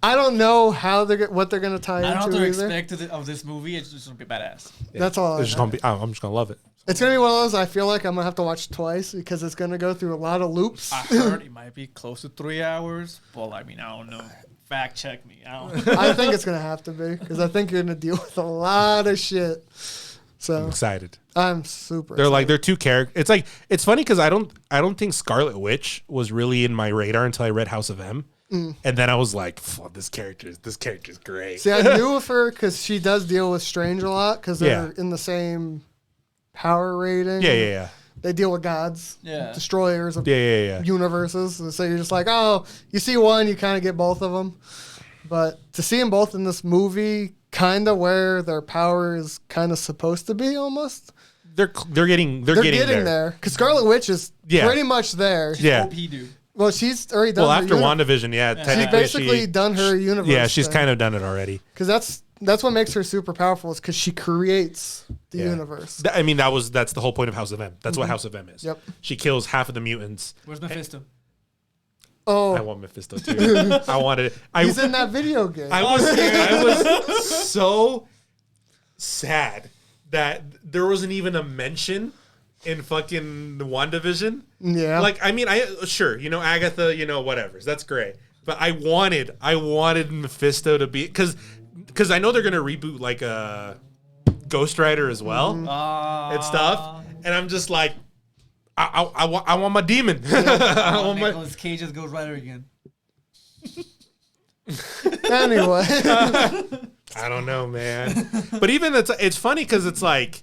[SPEAKER 2] I don't know how what they're gonna tie
[SPEAKER 1] I don't know
[SPEAKER 2] into
[SPEAKER 1] what to
[SPEAKER 2] either.
[SPEAKER 1] expect of this movie. It's just gonna be badass.
[SPEAKER 2] That's all.
[SPEAKER 4] It's just gonna be. I'm just gonna love it.
[SPEAKER 2] It's gonna be one of those I feel like I'm gonna have to watch twice because it's gonna go through a lot of loops.
[SPEAKER 1] I heard it might be close to 3 hours. Well, I mean, I don't know. Fact check me. I don't know.
[SPEAKER 2] I think it's gonna have to be because I think you're gonna deal with a lot of shit.
[SPEAKER 4] I'm
[SPEAKER 2] So
[SPEAKER 4] excited.
[SPEAKER 2] I'm super.
[SPEAKER 4] They're
[SPEAKER 2] excited.
[SPEAKER 4] like they're two characters. It's funny because I don't think Scarlet Witch was really in my radar until I read House of M, and then I was like, this character's great.
[SPEAKER 2] See, I knew of her because she does deal with Strange a lot because they're in the same power rating.
[SPEAKER 4] Yeah.
[SPEAKER 2] They deal with gods, destroyers of
[SPEAKER 4] Yeah.
[SPEAKER 2] universes. And so you're just like, oh, you see one, you kind of get both of them. But to see them both in this movie, kind of where their power is kind of supposed to be, almost.
[SPEAKER 4] They're getting there.
[SPEAKER 2] Because Scarlet Witch is pretty much there.
[SPEAKER 4] Yeah.
[SPEAKER 1] OP, dude.
[SPEAKER 2] Well, she's already done.
[SPEAKER 4] Well,
[SPEAKER 2] her
[SPEAKER 4] after
[SPEAKER 2] uni-
[SPEAKER 4] WandaVision,
[SPEAKER 2] she's
[SPEAKER 4] technically
[SPEAKER 2] basically done her universe.
[SPEAKER 4] Yeah, she's kind of done it already.
[SPEAKER 2] Because that's what makes her super powerful, is because she creates the universe.
[SPEAKER 4] I mean, that's the whole point of House of M. That's what House of M is.
[SPEAKER 2] Yep.
[SPEAKER 4] She kills half of the mutants.
[SPEAKER 1] Where's Mephisto?
[SPEAKER 2] Oh,
[SPEAKER 4] I want Mephisto too. I wanted it.
[SPEAKER 2] he's in that video game.
[SPEAKER 4] I was so sad
[SPEAKER 3] that there wasn't even a mention in fucking the WandaVision.
[SPEAKER 2] Yeah.
[SPEAKER 3] Like, I mean, sure, Agatha, whatever. That's great. But I wanted Mephisto to be, because I know they're gonna reboot like a Ghost Rider as well and stuff, and I'm just like, I want my demon.
[SPEAKER 1] I want Nicolas Cage's Ghost Rider again.
[SPEAKER 2] Anyway,
[SPEAKER 3] I don't know, man. But even it's funny because it's like,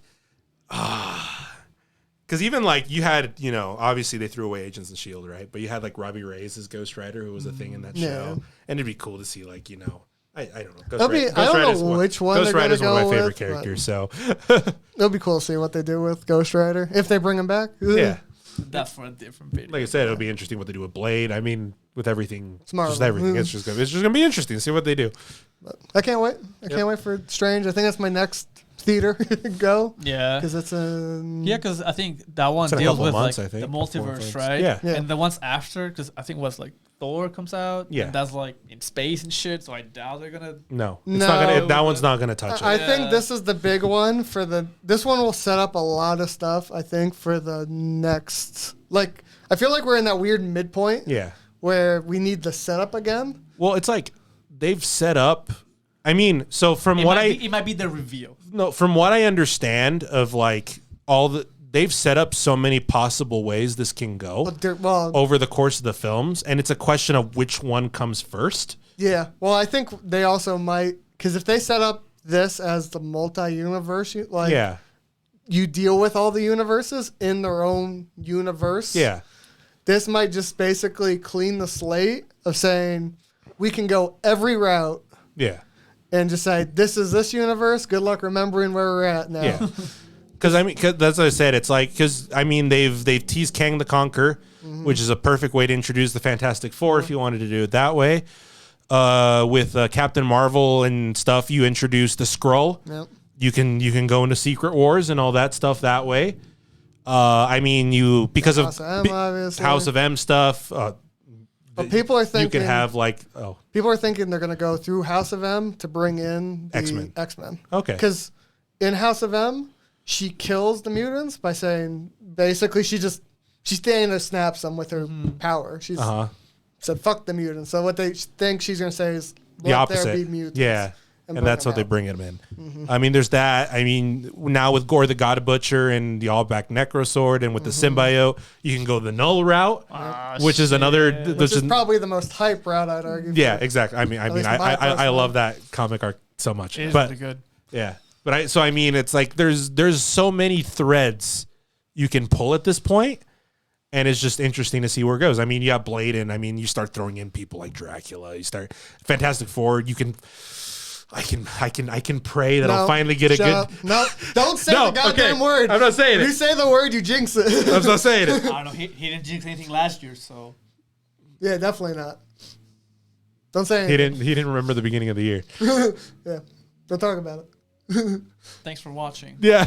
[SPEAKER 3] because even like you had, obviously they threw away Agents of S.H.I.E.L.D., right? But you had like Robbie Reyes as Ghost Rider, who was a thing in that show, and it'd be cool to see like, I don't know.
[SPEAKER 2] I don't know which one
[SPEAKER 3] Ghost
[SPEAKER 2] they're
[SPEAKER 3] Rider's
[SPEAKER 2] gonna
[SPEAKER 3] one of
[SPEAKER 2] go
[SPEAKER 3] my favorite
[SPEAKER 2] with,
[SPEAKER 3] characters, so
[SPEAKER 2] it'll be cool to see what they do with Ghost Rider if they bring him back.
[SPEAKER 3] yeah.
[SPEAKER 1] That's for a different video.
[SPEAKER 3] Like I said, it'll be interesting what they do with Blade. I mean, with everything,
[SPEAKER 2] Marvel.
[SPEAKER 3] just everything. It's just gonna be interesting to see what they do.
[SPEAKER 2] But I can't wait. I can't wait for Strange. I think that's my next theater go.
[SPEAKER 1] Yeah.
[SPEAKER 2] Because it's a
[SPEAKER 1] because I think that one
[SPEAKER 3] in a
[SPEAKER 1] deals
[SPEAKER 3] couple
[SPEAKER 1] with
[SPEAKER 3] months,
[SPEAKER 1] like
[SPEAKER 3] I think,
[SPEAKER 1] the
[SPEAKER 3] before
[SPEAKER 1] multiverse,
[SPEAKER 3] things.
[SPEAKER 1] right?
[SPEAKER 3] Yeah.
[SPEAKER 1] And the ones after, because I think what's like Thor comes out.
[SPEAKER 3] Yeah.
[SPEAKER 1] And that's like in space and shit. So I doubt they're gonna.
[SPEAKER 3] No, it's
[SPEAKER 2] No.
[SPEAKER 3] not gonna. That one's not gonna touch
[SPEAKER 2] I
[SPEAKER 3] it.
[SPEAKER 2] think this is the big one for this one will set up a lot of stuff, I think, for the next. Like, I feel like we're in that weird midpoint.
[SPEAKER 3] Yeah.
[SPEAKER 2] Where we need the setup again.
[SPEAKER 3] Well, it's like they've set up. I mean, so from
[SPEAKER 1] It might be the reveal.
[SPEAKER 3] No, from what I understand of like they've set up so many possible ways this can go over the course of the films, and it's a question of which one comes first.
[SPEAKER 2] Yeah. Well, I think they also might, because if they set up this as the multi-universe, like, you deal with all the universes in their own universe.
[SPEAKER 3] Yeah.
[SPEAKER 2] This might just basically clean the slate of saying we can go every route.
[SPEAKER 3] Yeah.
[SPEAKER 2] And just say, this is this universe. Good luck remembering where we're at now.
[SPEAKER 3] Yeah. Because that's what I said. It's like, because I mean, they've teased Kang the Conqueror, which is a perfect way to introduce the Fantastic Four if you wanted to do it that way. With Captain Marvel and stuff, you introduce the Skrull.
[SPEAKER 2] Yep.
[SPEAKER 3] You can go into Secret Wars and all that stuff that way. I mean, because
[SPEAKER 2] House of M, obviously.
[SPEAKER 3] House of M stuff.
[SPEAKER 2] But people are thinking
[SPEAKER 3] you could have like
[SPEAKER 2] people are thinking they're going to go through House of M to bring in the X-Men.
[SPEAKER 3] Okay.
[SPEAKER 2] Because in House of M, she kills the mutants by saying basically she's standing to snap them with her power. She's said fuck the mutants. So what they think she's going to say is
[SPEAKER 3] the opposite.
[SPEAKER 2] There be mutants.
[SPEAKER 3] Yeah. And that's what they bring him in. I mean, there's that. I mean, now with Gore the God Butcher and the all-back Necrosword and with the symbiote, you can go the Null route, which is another.
[SPEAKER 2] Which is probably the most hype route, I'd argue.
[SPEAKER 3] Yeah, exactly. I love that comic arc so much.
[SPEAKER 1] It is really good.
[SPEAKER 3] Yeah, but I mean, it's like there's so many threads you can pull at this point, and it's just interesting to see where it goes. I mean, you have Blade, and I mean, you start throwing in people like Dracula. You start Fantastic Four. You can. I can pray that I'll finally get a good.
[SPEAKER 2] Up. No, don't say the goddamn word.
[SPEAKER 3] I'm not saying it.
[SPEAKER 2] You say the word, you jinx it.
[SPEAKER 3] I'm not saying it.
[SPEAKER 1] I don't know. He didn't jinx anything last year, so.
[SPEAKER 2] Yeah, definitely not. Don't say anything.
[SPEAKER 3] He didn't remember the beginning of the year.
[SPEAKER 2] Yeah, don't talk about it.
[SPEAKER 1] Thanks for watching.
[SPEAKER 3] Yeah,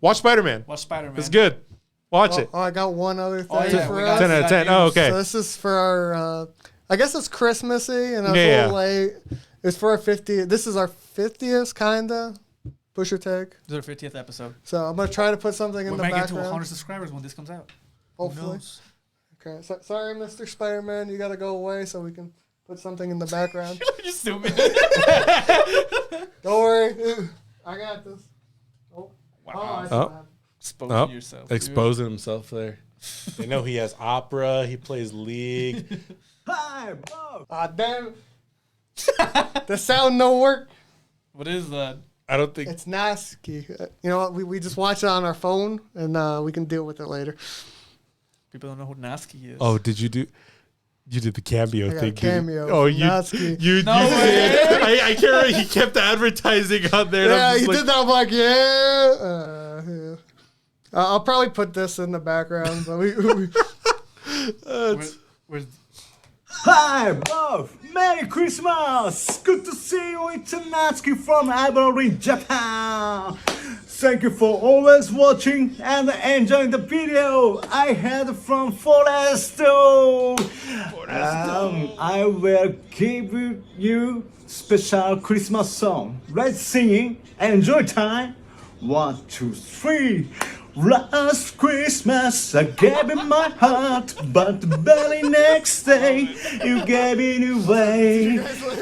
[SPEAKER 3] watch Spider-Man.
[SPEAKER 1] Watch Spider-Man.
[SPEAKER 3] It's good. Watch it.
[SPEAKER 2] Oh, I got one other thing for
[SPEAKER 1] us.
[SPEAKER 3] 10 out of 10. Oh, okay.
[SPEAKER 2] So this is for our. I guess it's Christmassy, and I was a little late. It's for our 50th. This is our 50th, kinda. Push or take.
[SPEAKER 1] This is our 50th episode.
[SPEAKER 2] So I'm gonna try to put something in the background.
[SPEAKER 1] We're making it to 100 subscribers when this comes out.
[SPEAKER 2] Hopefully. Okay. So, sorry, Mr. Spider-Man. You gotta go away so we can put something in the background.
[SPEAKER 1] You're stupid.
[SPEAKER 2] Don't worry. I got this. Oh.
[SPEAKER 1] Wow. Exposing yourself.
[SPEAKER 3] Exposing himself there. They know he has opera. He plays League.
[SPEAKER 2] Hi, bro. Damn. The sound don't work.
[SPEAKER 1] What is that?
[SPEAKER 3] I don't think
[SPEAKER 2] it's Natsuki. You know what? We just watch it on our phone, and we can deal with it later.
[SPEAKER 1] People don't know who Natsuki is.
[SPEAKER 3] Oh, did you do? You did the cameo thing.
[SPEAKER 2] Cameo.
[SPEAKER 3] Oh, you
[SPEAKER 2] Natsuki.
[SPEAKER 3] You
[SPEAKER 1] no
[SPEAKER 3] you
[SPEAKER 1] way.
[SPEAKER 3] did. I can't remember. He kept advertising on there.
[SPEAKER 2] Yeah, he did that. I'm like, yeah. I'll probably put this in the background, but
[SPEAKER 1] where's
[SPEAKER 5] Hi, love! Merry Christmas! Good to see you. It's Natsuki from Ivory, Japan. Thank you for always watching and enjoying the video I had from Foresto. I will give you special Christmas song. Let's sing and enjoy time 1, 2, 3. Last Christmas I gave you my heart, but the very next day you gave it away.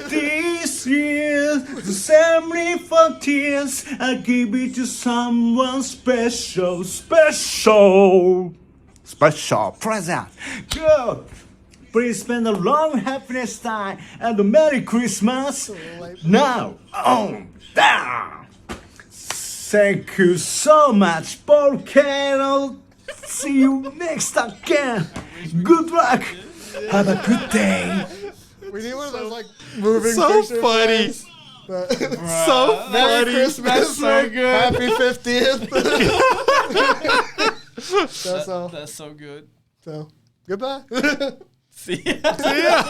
[SPEAKER 5] This year, the same for tears, I give it to someone special, special present. Good. Please spend a long happiness time and a Merry Christmas. Now on down. Thank you so much, Paul Carroll. See you next again. Good luck. Have a good day.
[SPEAKER 2] We need one of those like moving.
[SPEAKER 4] So funny. So
[SPEAKER 2] Merry
[SPEAKER 4] funny.
[SPEAKER 2] Christmas.
[SPEAKER 1] so good.
[SPEAKER 2] Happy 50th.
[SPEAKER 1] That's so good.
[SPEAKER 2] So goodbye.
[SPEAKER 1] See ya.
[SPEAKER 4] Yeah.